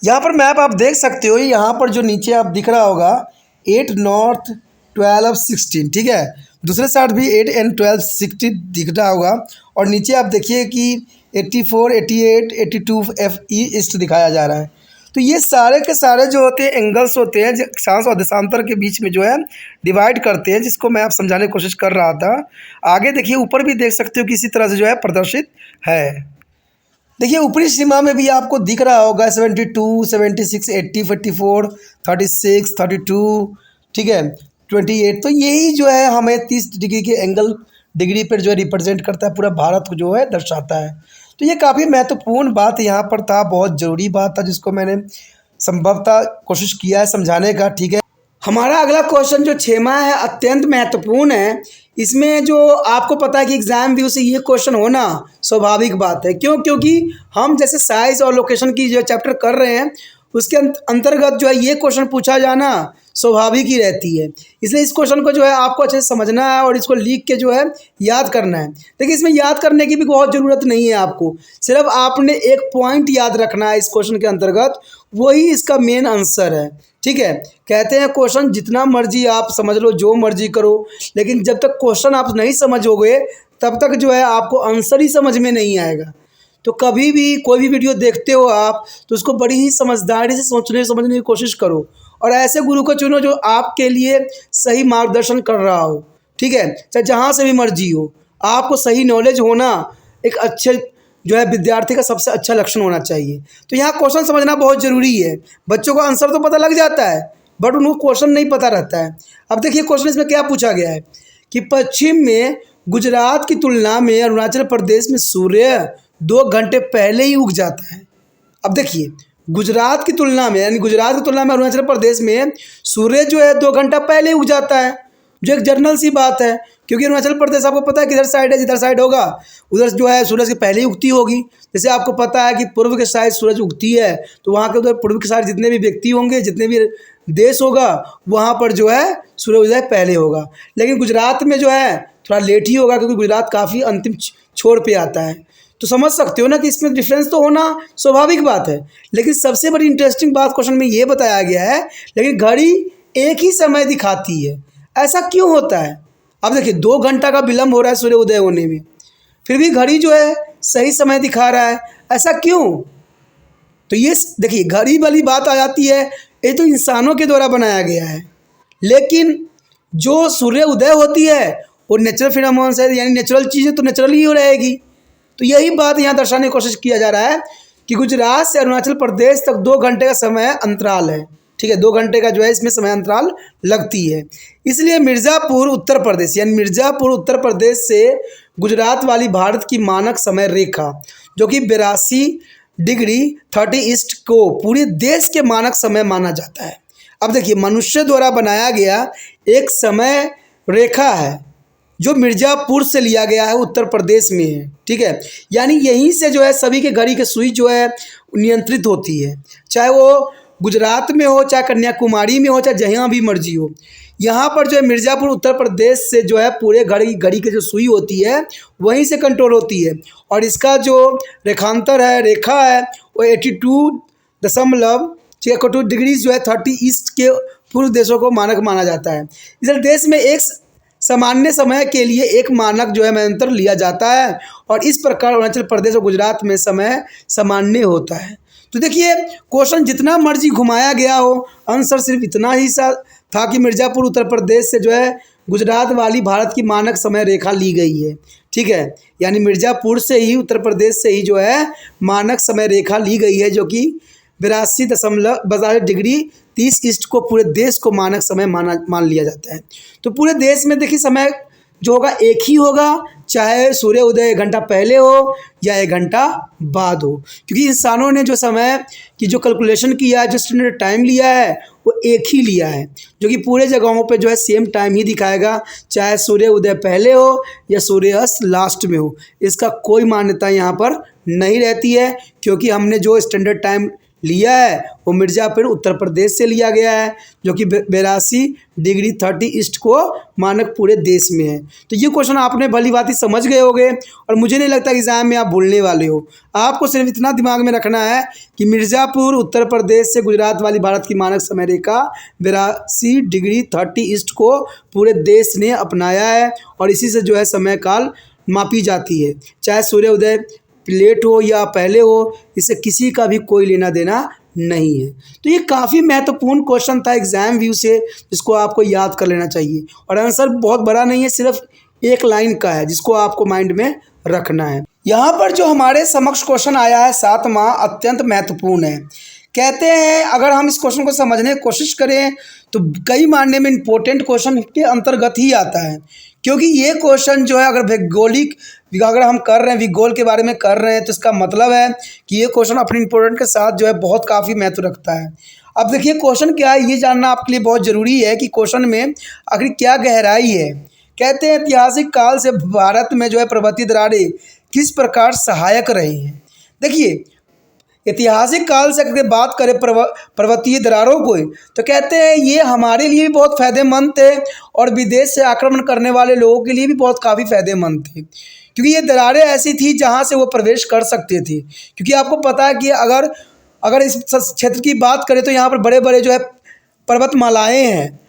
S1: यहाँ पर मैप आप देख सकते हो, यहाँ पर जो नीचे आप दिख रहा होगा 8 नॉर्थ 12 16। ठीक है, दूसरे साइड भी 8 and 12 60 दिख रहा होगा, और नीचे आप देखिए कि 84 88 82 FE ईस्ट दिखाया जा रहा है। तो ये सारे के सारे जो होते हैं एंगल्स होते हैं अक्षांश और देशांतर के बीच में जो है डिवाइड करते हैं, जिसको मैं आप समझाने की कोशिश कर रहा था। आगे देखिए ऊपर भी देख सकते हो कि इसी तरह से जो है प्रदर्शित है। देखिए ऊपरी सीमा में भी आपको दिख रहा होगा 72, 76, 80, 44, 36, 32, ठीक है, 28। तो यही जो है हमें 30 डिग्री के एंगल डिग्री पर जो है रिप्रेजेंट करता है, पूरा भारत को जो है दर्शाता है। तो ये काफ़ी महत्वपूर्ण बात यहाँ पर था, बहुत ज़रूरी बात था, जिसको मैंने संभवतः कोशिश किया है समझाने का, ठीक है। हमारा अगला क्वेश्चन जो 6वां है अत्यंत महत्वपूर्ण है। इसमें जो आपको पता है कि एग्ज़ाम व्यू से ये क्वेश्चन होना स्वाभाविक बात है। क्यों? क्योंकि हम जैसे साइज़ और लोकेशन की जो चैप्टर कर रहे हैं उसके अंतर्गत जो है ये क्वेश्चन पूछा जाना स्वाभाविक ही रहती है। इसलिए इस क्वेश्चन को जो है आपको अच्छे से समझना है और इसको लिख के जो है याद करना है। देखिए इसमें याद करने की भी बहुत ज़रूरत नहीं है आपको, सिर्फ आपने एक पॉइंट याद रखना है इस क्वेश्चन के अंतर्गत, वही इसका मेन आंसर है, ठीक है। कहते हैं क्वेश्चन जितना मर्जी आप समझ लो, जो मर्जी करो, लेकिन जब तक क्वेश्चन आप नहीं समझोगे तब तक जो है आपको आंसर ही समझ में नहीं आएगा। तो कभी भी कोई भी वीडियो देखते हो आप तो उसको बड़ी ही समझदारी से सोचने समझने की कोशिश करो और ऐसे गुरु को चुनो जो आपके लिए सही मार्गदर्शन कर रहा हो, ठीक है। चाहे जहाँ से भी मर्जी हो, आपको सही नॉलेज होना एक अच्छे जो है विद्यार्थी का सबसे अच्छा लक्षण होना चाहिए। तो यहाँ क्वेश्चन समझना बहुत ज़रूरी है। बच्चों को आंसर तो पता लग जाता है बट उनको क्वेश्चन नहीं पता रहता है। अब देखिए क्वेश्चन इसमें क्या पूछा गया है कि पश्चिम में गुजरात की तुलना में अरुणाचल प्रदेश में सूर्य 2 घंटे पहले ही उग जाता है। अब देखिए गुजरात की तुलना में, यानी गुजरात की तुलना में अरुणाचल प्रदेश में सूर्य जो है 2 घंटा पहले उग जाता है, जो एक जनरल सी बात है। क्योंकि अरुणाचल प्रदेश आपको पता है किधर साइड है, जिधर साइड होगा उधर जो है सूरज के पहले ही उगती होगी। जैसे आपको पता है कि पूर्व के साइड सूरज उगती है तो वहाँ के उधर पूर्व के साइड जितने भी व्यक्ति होंगे, जितने भी देश होगा, वहाँ पर जो है सूर्योदय पहले होगा। लेकिन गुजरात में जो है थोड़ा लेट ही होगा, क्योंकि गुजरात काफ़ी अंतिम छोर पे आता है। तो समझ सकते हो ना कि इसमें डिफरेंस तो होना स्वाभाविक बात है। लेकिन सबसे बड़ी इंटरेस्टिंग बात क्वेश्चन में ये बताया गया है, लेकिन घड़ी एक ही समय दिखाती है, ऐसा क्यों होता है? अब देखिए 2 घंटा का विलम्ब हो रहा है सूर्य उदय होने में, फिर भी घड़ी जो है सही समय दिखा रहा है, ऐसा क्यों? तो ये देखिए घड़ी वाली बात आ जाती है, ये तो इंसानों के द्वारा बनाया गया है, लेकिन जो सूर्य उदय होती है वो नेचुरल फिनोमेनन है, यानी नेचुरल चीज़ें तो नेचुरल ही हो रहेगी। तो यही बात यहाँ दर्शाने की कोशिश किया जा रहा है कि गुजरात से अरुणाचल प्रदेश तक 2 घंटे का समय अंतराल है, ठीक है। 2 घंटे का जो है इसमें समय अंतराल लगती है। इसलिए मिर्ज़ापुर उत्तर प्रदेश, यानी मिर्ज़ापुर उत्तर प्रदेश से गुजरात वाली भारत की मानक समय रेखा जो कि 82 डिग्री 30 ईस्ट को पूरे देश के मानक समय माना जाता है। अब देखिए मनुष्य द्वारा बनाया गया एक समय रेखा है जो मिर्ज़ापुर से लिया गया है, उत्तर प्रदेश में है, ठीक है। यानी यहीं से जो है सभी के घड़ी की सुई जो है नियंत्रित होती है, चाहे वो गुजरात में हो, चाहे कन्याकुमारी में हो, चाहे जहाँ भी मर्जी हो। यहाँ पर जो है मिर्ज़ापुर उत्तर प्रदेश से जो है पूरे घड़ी की जो सुई होती है वहीं से कंट्रोल होती है। और इसका जो रेखांतर है, रेखा है, वो 82.62 डिग्री जो है 30 ईस्ट के पूर्व देशों को मानक माना जाता है। इस देश में एक सामान्य समय के लिए एक मानक जो है मध्यंतर लिया जाता है और इस प्रकार अरुणाचल प्रदेश और गुजरात में समय सामान्य होता है। तो देखिए क्वेश्चन जितना मर्जी घुमाया गया हो, आंसर सिर्फ इतना ही सा था कि मिर्ज़ापुर उत्तर प्रदेश से जो है गुजरात वाली भारत की मानक समय रेखा ली गई है, ठीक है। यानी मिर्ज़ापुर से ही, उत्तर प्रदेश से ही जो है मानक समय रेखा ली गई है, जो कि 82.62 डिग्री 30 ईस्ट को पूरे देश को मानक समय मान लिया जाता है। तो पूरे देश में देखिए समय जो होगा एक ही होगा, चाहे सूर्य उदय 1 घंटा पहले हो या 1 घंटा बाद हो, क्योंकि इंसानों ने जो समय की जो कैलकुलेशन किया है, जो स्टैंडर्ड टाइम लिया है वो एक ही लिया है, जो कि पूरे जगहों पे जो है सेम टाइम ही दिखाएगा, चाहे सूर्य उदय पहले हो या सूर्यास्त लास्ट में हो। इसका कोई मान्यता यहाँ पर नहीं रहती है, क्योंकि हमने जो स्टैंडर्ड टाइम लिया है वो मिर्ज़ापुर उत्तर प्रदेश से लिया गया है, जो कि 82 डिग्री 30 ईस्ट को मानक पूरे देश में है। तो ये क्वेश्चन आपने भली भांति समझ गए होंगे और मुझे नहीं लगता एग्ज़ाम में आप भूलने वाले हो। आपको सिर्फ इतना दिमाग में रखना है कि मिर्ज़ापुर उत्तर प्रदेश से गुजरात वाली भारत की मानक समय रेखा 82 डिग्री 30 ईस्ट को पूरे देश ने अपनाया है और इसी से जो है समय काल मापी जाती है। चाहे सूर्य उदय लेट हो या पहले हो, इससे किसी का भी कोई लेना देना नहीं है। तो ये काफ़ी महत्वपूर्ण क्वेश्चन था एग्जाम व्यू से, जिसको आपको याद कर लेना चाहिए। और आंसर बहुत बड़ा नहीं है, सिर्फ एक लाइन का है, जिसको आपको माइंड में रखना है। यहाँ पर जो हमारे समक्ष क्वेश्चन आया है 7वां, अत्यंत महत्वपूर्ण है। कहते हैं अगर हम इस क्वेश्चन को समझने की कोशिश करें तो कई मायने में इम्पोर्टेंट क्वेश्चन के अंतर्गत ही आता है, क्योंकि ये क्वेश्चन जो है अगर भौगोलिक अगर हम कर रहे हैं, भूगोल के बारे में कर रहे हैं, तो इसका मतलब है कि ये क्वेश्चन अपने इम्पोर्टेंट के साथ जो है बहुत काफ़ी महत्व रखता है। अब देखिए क्वेश्चन क्या है, ये जानना आपके लिए बहुत ज़रूरी है कि क्वेश्चन में आखिर क्या गहराई है। कहते हैं ऐतिहासिक काल से भारत में जो है पर्वतीय दरारें किस प्रकार सहायक रही हैं। देखिए ऐतिहासिक काल से अगर बात करें पर्वतीय दरारों को, तो कहते हैं ये हमारे लिए भी बहुत फ़ायदेमंद थे और विदेश से आक्रमण करने वाले लोगों के लिए भी बहुत काफ़ी फ़ायदेमंद थे, क्योंकि ये दरारें ऐसी थी जहाँ से वो प्रवेश कर सकते थे। क्योंकि आपको पता है कि अगर इस क्षेत्र की बात करें तो यहाँ पर बड़े बड़े जो है पर्वतमालाएँ हैं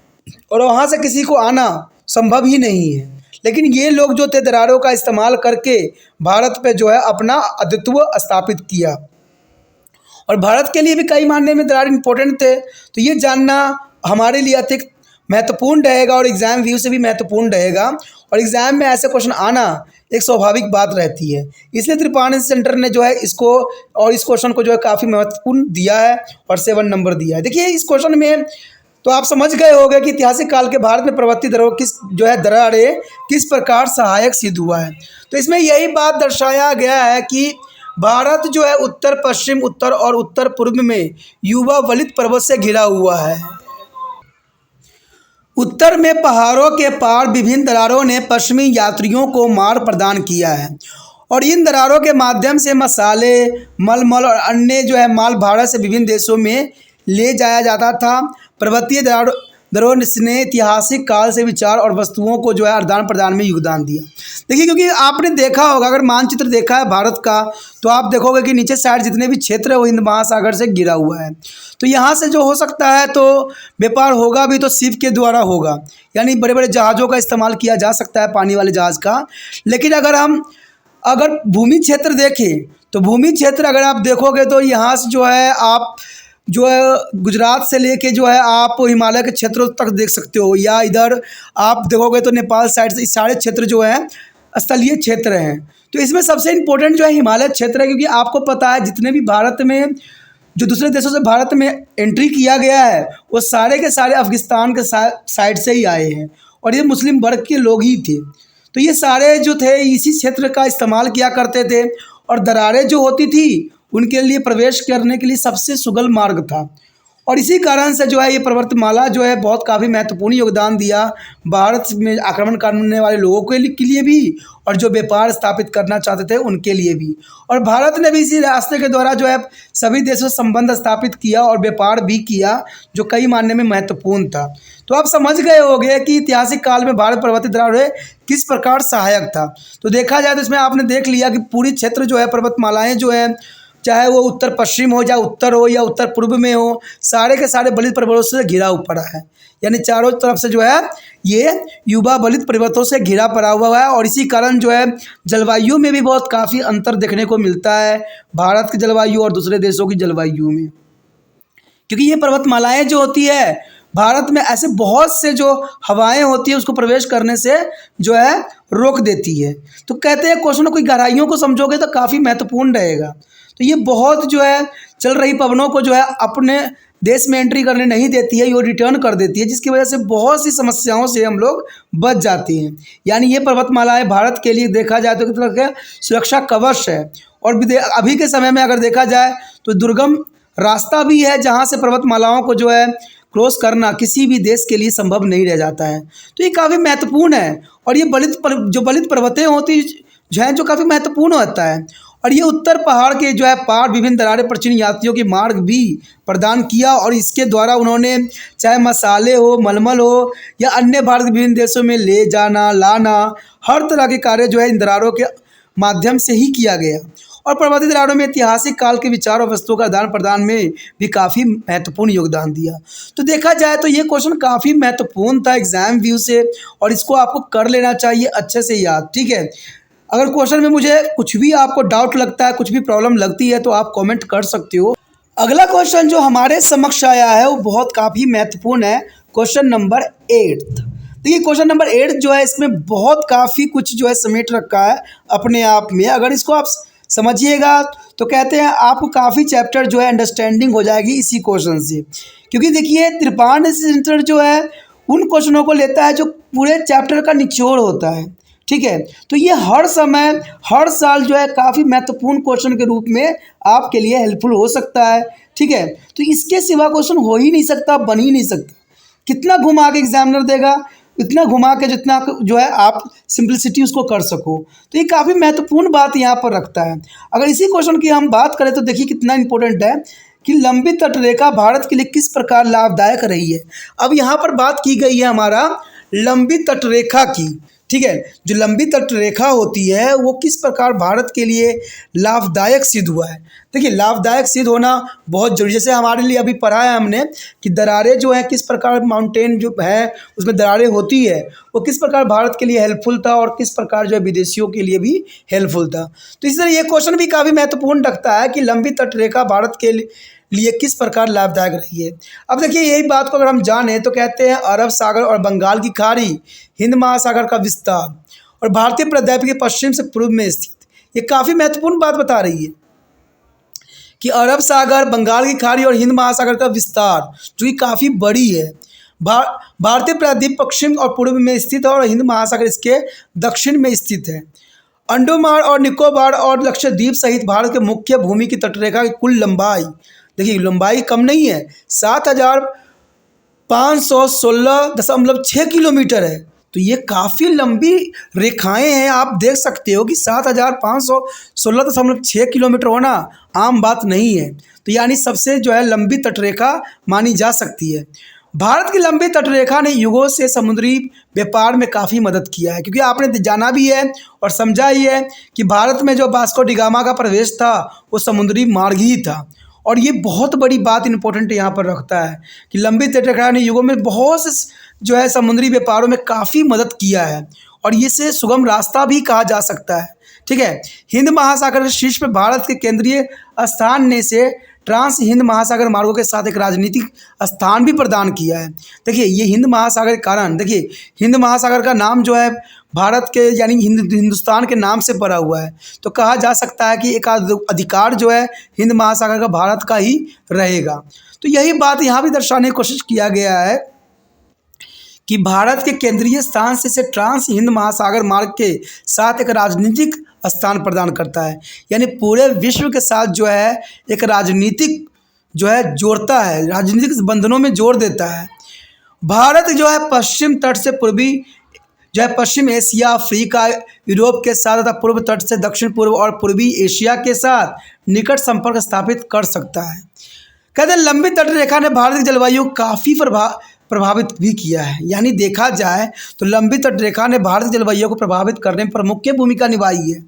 S1: और वहाँ से किसी को आना संभव ही नहीं है। लेकिन ये लोग जो थे दरारों का इस्तेमाल करके भारत पे जो है अपना अस्तित्व स्थापित किया, और भारत के लिए भी कई मायने में दरार इम्पोर्टेंट थे। तो ये जानना हमारे लिए अतिरिक्त महत्वपूर्ण रहेगा और एग्ज़ाम व्यू से भी महत्वपूर्ण रहेगा, और एग्ज़ाम में ऐसे क्वेश्चन आना एक स्वाभाविक बात रहती है। इसलिए त्रिपाठी सेंटर ने जो है इसको और इस क्वेश्चन को जो है काफ़ी महत्वपूर्ण दिया है और 7 नंबर दिया है। देखिए इस क्वेश्चन में तो आप समझ गए होंगे कि ऐतिहासिक काल के भारत में पर्वतीय दरारें किस प्रकार सहायक सिद्ध हुआ है। तो इसमें यही बात दर्शाया गया है कि भारत जो है उत्तर पश्चिम, उत्तर और उत्तर पूर्व में युवा वलित पर्वत से घिरा हुआ है। उत्तर में पहाड़ों के पार विभिन्न दरारों ने पश्चिमी यात्रियों को मार्ग प्रदान किया है, और इन दरारों के माध्यम से मसाले, मलमल और अन्य जो है माल भारत से विभिन्न देशों में ले जाया जाता था। पर्वतीय दरारों ने ऐतिहासिक काल से विचार और वस्तुओं को जो है आदान प्रदान में योगदान दिया। देखिए क्योंकि आपने देखा होगा, अगर मानचित्र देखा है भारत का, तो आप देखोगे कि नीचे साइड जितने भी क्षेत्र है वो हिंद महासागर से घिरा हुआ है। तो यहाँ से जो हो सकता है तो व्यापार होगा भी तो शिप के द्वारा होगा, यानी बड़े बड़े जहाज़ों का इस्तेमाल किया जा सकता है, पानी वाले जहाज़ का। लेकिन अगर भूमि क्षेत्र देखें तो भूमि क्षेत्र अगर आप देखोगे तो यहाँ से जो है आप जो है गुजरात से लेके जो है आप हिमालय के क्षेत्रों तक देख सकते हो, या इधर आप देखोगे तो नेपाल साइड से सारे क्षेत्र जो है स्थलीय क्षेत्र हैं। तो इसमें सबसे इम्पोर्टेंट जो है हिमालय क्षेत्र है, क्योंकि आपको पता है जितने भी भारत में जो दूसरे देशों से भारत में एंट्री किया गया है वो सारे के सारे अफगानिस्तान के साइड से ही आए हैं, और ये मुस्लिम वर्ग के लोग ही थे। तो ये सारे जो थे इसी क्षेत्र का इस्तेमाल किया करते थे, और दरारें जो होती थी उनके लिए प्रवेश करने के लिए सबसे सुगम मार्ग था। और इसी कारण से जो है ये पर्वतमाला जो है बहुत काफ़ी महत्वपूर्ण योगदान दिया भारत में आक्रमण करने वाले लोगों के लिए भी, और जो व्यापार स्थापित करना चाहते थे उनके लिए भी। और भारत ने भी इसी रास्ते के द्वारा जो है सभी देशों से संबंध स्थापित किया और व्यापार भी किया, जो कई मायने में महत्वपूर्ण था। तो आप समझ गए होंगे कि ऐतिहासिक काल में भारत पर्वतीय दरारें किस प्रकार सहायक था। तो देखा जाए तो इसमें आपने देख लिया कि पूरी क्षेत्र जो है पर्वतमालाएँ जो है, चाहे वो उत्तर पश्चिम हो, चाहे उत्तर हो या उत्तर पूर्व में हो, सारे के सारे बलित पर्वतों से घिरा पड़ा है। यानी चारों तरफ से जो है ये युवा बलित पर्वतों से घिरा पड़ा हुआ है, और इसी कारण जो है जलवायु में भी बहुत काफ़ी अंतर देखने को मिलता है भारत की जलवायु और दूसरे देशों की जलवायु में। क्योंकि ये पर्वतमालाएँ जो होती है भारत में ऐसे बहुत से जो हवाएं होती है उसको प्रवेश करने से जो है रोक देती है। तो कहते हैं क्वेश्चन की गहराइयों को समझोगे तो काफ़ी महत्वपूर्ण रहेगा। तो ये बहुत जो है चल रही पवनों को जो है अपने देश में एंट्री करने नहीं देती है, ये रिटर्न कर देती है, जिसकी वजह से बहुत सी समस्याओं से हम लोग बच जाते हैं। यानी ये पर्वतमालाएं भारत के लिए देखा जाए तो किस तरह का सुरक्षा कवच है, और अभी के समय में अगर देखा जाए तो दुर्गम रास्ता भी है जहाँ से पर्वतमालाओं को जो है क्रॉस करना किसी भी देश के लिए संभव नहीं रह जाता है। तो ये काफ़ी महत्वपूर्ण है, और ये बलित पर्वतें होती जो हैं जो काफ़ी महत्वपूर्ण होता है। और ये उत्तर पहाड़ के जो है पार विभिन्न दरारें प्राचीन यात्रियों के मार्ग भी प्रदान किया, और इसके द्वारा उन्होंने चाहे मसाले हो, मलमल हो या अन्य भारत के विभिन्न देशों में ले जाना लाना, हर तरह के कार्य जो है इन दरारों के माध्यम से ही किया गया। और पर्वतीय दरारों में ऐतिहासिक काल के विचार और वस्तुओं का आदान प्रदान में भी काफ़ी महत्वपूर्ण योगदान दिया। तो देखा जाए तो ये क्वेश्चन काफ़ी महत्वपूर्ण था एग्जाम व्यू से, और इसको आपको कर लेना चाहिए अच्छे से याद। ठीक है, अगर क्वेश्चन में मुझे कुछ भी आपको डाउट लगता है, कुछ भी प्रॉब्लम लगती है तो आप कमेंट कर सकते हो। अगला क्वेश्चन जो हमारे समक्ष आया है वो बहुत काफ़ी महत्वपूर्ण है। Question number 8। देखिए क्वेश्चन नंबर 8 जो है इसमें बहुत काफ़ी कुछ जो है समेट रखा है अपने आप में। अगर इसको आप समझिएगा तो कहते हैं आपको काफ़ी चैप्टर जो है अंडरस्टैंडिंग हो जाएगी इसी क्वेश्चन से। क्योंकि देखिए त्रिपाण सेंटर जो है उन क्वेश्चनों को लेता है जो पूरे चैप्टर का निचोड़ होता है। ठीक है, तो ये हर समय हर साल जो है काफ़ी महत्वपूर्ण क्वेश्चन के रूप में आपके लिए हेल्पफुल हो सकता है। ठीक है, तो इसके सिवा क्वेश्चन हो ही नहीं सकता, बन ही नहीं सकता। कितना घुमा के एग्जामिनर देगा, इतना घुमा के जितना जो है आप सिंपलिसिटी उसको कर सको। तो ये काफ़ी महत्वपूर्ण बात यहाँ पर रखता है। अगर इसी क्वेश्चन की हम बात करें तो देखिए कितना इंपॉर्टेंट है कि लंबी तटरेखा भारत के लिए किस प्रकार लाभदायक रही है। अब यहाँ पर बात की गई है हमारा लंबी तटरेखा की। ठीक है, जो लंबी तटरेखा होती है वो किस प्रकार भारत के लिए लाभदायक सिद्ध हुआ है। देखिए लाभदायक सिद्ध होना बहुत जरूरी, जैसे हमारे लिए अभी पढ़ा है हमने कि दरारें जो है किस प्रकार माउंटेन जो है उसमें दरारें होती है वो किस प्रकार भारत के लिए हेल्पफुल था और किस प्रकार जो है विदेशियों के लिए भी हेल्पफुल था। तो इस तरह ये क्वेश्चन भी काफ़ी महत्वपूर्ण रखता है कि लंबी तटरेखा भारत के लिए किस प्रकार लाभदायक रही है। अब देखिए यही बात को अगर हम जानें तो कहते हैं अरब सागर और बंगाल की खाड़ी, हिंद महासागर का विस्तार और भारतीय प्रद्वीप के पश्चिम से पूर्व में स्थित, ये काफ़ी महत्वपूर्ण बात बता रही है कि अरब सागर, बंगाल की खाड़ी और हिंद महासागर का विस्तार जो कि काफ़ी बड़ी है। भारतीय प्रायद्वीप पश्चिम और पूर्व में स्थित है और हिंद महासागर इसके दक्षिण में स्थित है। अंडमान और निकोबार और लक्षद्वीप सहित भारत के मुख्य भूमि की तटरेखा की कुल लंबाई, देखिए लंबाई कम नहीं है, 7,516.6 किलोमीटर है। तो ये काफ़ी लंबी रेखाएं हैं। आप देख सकते हो कि 7,516.6 किलोमीटर होना आम बात नहीं है। तो यानी सबसे जो है लंबी तटरेखा मानी जा सकती है। भारत की लंबी तटरेखा ने युगों से समुद्री व्यापार में काफ़ी मदद किया है, क्योंकि आपने जाना भी है और समझा ही है कि भारत में जो वास्को डी गामा का प्रवेश था वो समुद्री मार्ग ही था। और ये बहुत बड़ी बात इंपॉर्टेंट यहाँ पर रखता है कि लंबी तटरेखा ने युगों में बहुत से जो है समुद्री व्यापारों में काफ़ी मदद किया है और इसे सुगम रास्ता भी कहा जा सकता है। ठीक है, हिंद महासागर के शीर्ष पर भारत के केंद्रीय स्थान ने से ट्रांस हिंद महासागर मार्गों के साथ एक राजनीतिक स्थान भी प्रदान किया है। देखिए ये हिंद महासागर के कारण, देखिए हिंद महासागर का नाम जो है भारत के यानी हिंदुस्तान के नाम से पड़ा हुआ है। तो कहा जा सकता है कि एक अधिकार जो है हिंद महासागर का भारत का ही रहेगा। तो यही बात यहाँ भी दर्शाने की कोशिश किया गया है कि भारत के केंद्रीय स्थान से ट्रांस हिंद महासागर मार्ग के साथ एक राजनीतिक स्थान प्रदान करता है, यानी पूरे विश्व के साथ जो है एक राजनीतिक जो है जोड़ता है, राजनीतिक बंधनों में जोड़ देता है। भारत जो है पश्चिम तट से पूर्वी जो है पश्चिम एशिया, अफ्रीका, यूरोप के साथ तथा पूर्व तट से दक्षिण पूर्व और पूर्वी एशिया के साथ निकट संपर्क स्थापित कर सकता है। कहते हैं लंबी तटरेखा ने भारत की जलवायु को काफ़ी प्रभावित भी किया है। यानी देखा जाए तो लंबी तटरेखा ने भारत की जलवायु को प्रभावित करने में प्रमुख भूमिका निभाई है।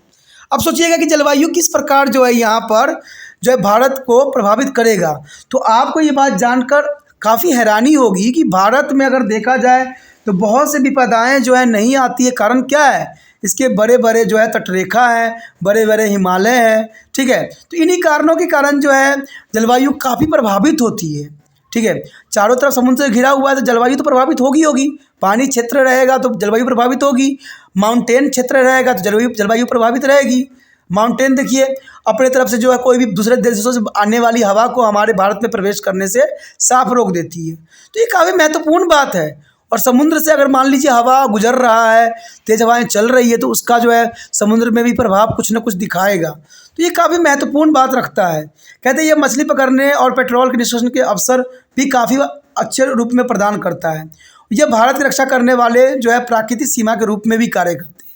S1: अब सोचिएगा कि जलवायु किस प्रकार जो है यहाँ पर जो है भारत को प्रभावित करेगा। तो आपको ये बात जानकर काफ़ी हैरानी होगी कि भारत में अगर देखा जाए तो बहुत से विपदाएँ जो है नहीं आती है। कारण क्या है, इसके बड़े बड़े जो है तटरेखा है, बड़े बड़े हिमालय हैं। ठीक है, तो इन्हीं कारणों के कारण जो है जलवायु काफ़ी प्रभावित होती है। ठीक है, चारों तरफ समुद्र से घिरा हुआ है तो जलवायु तो प्रभावित होगी। पानी क्षेत्र रहेगा तो जलवायु प्रभावित होगी, माउंटेन क्षेत्र रहेगा तो जलवायु प्रभावित रहेगी। माउंटेन देखिए अपने तरफ से जो है कोई भी दूसरे देशों से आने वाली हवा को हमारे भारत में प्रवेश करने से साफ रोक देती है। तो ये काफ़ी महत्वपूर्ण बात है। और समुद्र से अगर मान लीजिए हवा गुजर रहा है, तेज़ हवाएं चल रही है, तो उसका जो है समुद्र में भी प्रभाव कुछ न कुछ दिखाएगा। तो ये काफ़ी महत्वपूर्ण बात रखता है। कहते हैं ये मछली पकड़ने और पेट्रोल के निष्कासन के अवसर भी काफ़ी अच्छे रूप में प्रदान करता है। यह भारत की रक्षा करने वाले जो है प्राकृतिक सीमा के रूप में भी कार्य करते हैं,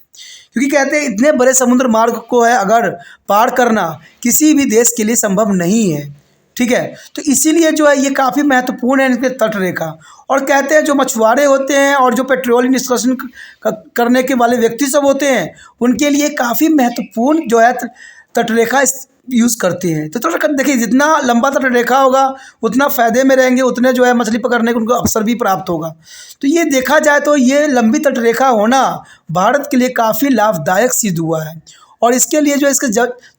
S1: क्योंकि कहते हैं इतने बड़े समुद्र मार्ग को है अगर पार करना किसी भी देश के लिए संभव नहीं है। ठीक है, तो इसीलिए जो है ये काफ़ी महत्वपूर्ण है इनके तटरेखा। और कहते हैं जो मछुआरे होते हैं और जो पेट्रोलियम निष्कासन करने के वाले व्यक्ति सब होते हैं उनके लिए काफ़ी महत्वपूर्ण जो है तटरेखा यूज़ करते हैं। तो थोड़ा देखिए जितना लंबा तटरेखा होगा उतना फ़ायदे में रहेंगे, उतने जो है मछली पकड़ने का उनको अवसर भी प्राप्त होगा। तो ये देखा जाए तो ये लंबी तटरेखा होना भारत के लिए काफ़ी लाभदायक सिद्ध हुआ है। और इसके लिए जो है इसके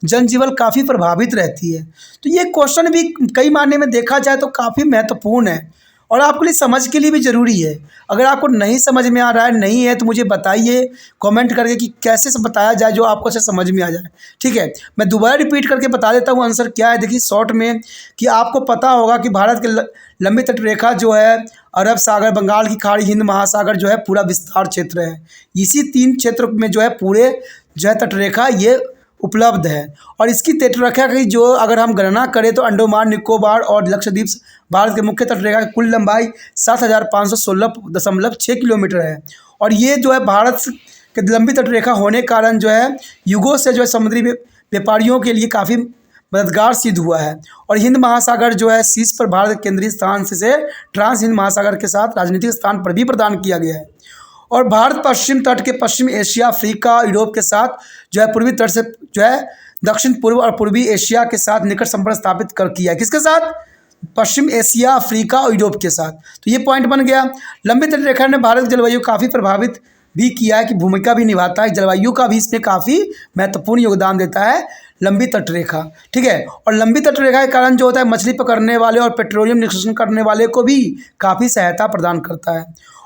S1: जनजीवन काफ़ी प्रभावित रहती है। तो ये क्वेश्चन भी कई मायने में देखा जाए तो काफ़ी महत्वपूर्ण है और आपके लिए समझ के लिए भी ज़रूरी है। अगर आपको नहीं समझ में आ रहा है, नहीं है, तो मुझे बताइए कमेंट करके कि कैसे से बताया जाए जो आपको अच्छे समझ में आ जाए। ठीक है, मैं दोबारा रिपीट करके बता देता हूँ आंसर क्या है। देखिए शॉर्ट में कि आपको पता होगा कि भारत के लंबी तटरेखा जो है अरब सागर, बंगाल की खाड़ी, हिंद महासागर जो है पूरा विस्तार क्षेत्र है। इसी 3 क्षेत्र में जो है पूरे जो है तटरेखा ये उपलब्ध है। और इसकी तटरेखा की जो अगर हम गणना करें तो अंडमान निकोबार और लक्षद्वीप भारत के मुख्य तटरेखा की कुल लंबाई 7516.6 किलोमीटर है। और ये जो है भारत के लंबी तटरेखा होने के कारण जो है युगों से जो है समुद्री व्यापारियों के लिए काफ़ी मददगार सिद्ध हुआ है। और हिंद महासागर जो है शीर्ष पर भारत के केंद्रीय स्थान से ट्रांस हिंद महासागर के साथ राजनीतिक स्थान पर भी प्रदान किया गया है। और भारत पश्चिम तट के पश्चिम एशिया, अफ्रीका, यूरोप के साथ जो है पूर्वी तट से जो है दक्षिण पूर्व और पूर्वी एशिया के साथ निकट संपर्क स्थापित कर किया है। किसके साथ? पश्चिम एशिया, अफ्रीका और यूरोप के साथ। तो ये पॉइंट बन गया। लंबी तटरेखा ने भारत की जलवायु काफ़ी प्रभावित भी किया है, कि भूमिका भी निभाता है, जलवायु का भी इसमें काफ़ी महत्वपूर्ण योगदान देता है लंबी तटरेखा। ठीक है, और लंबी तटरेखा के कारण जो होता है मछली पकड़ने वाले और पेट्रोलियम निष्कासन करने वाले को भी काफ़ी सहायता प्रदान करता है।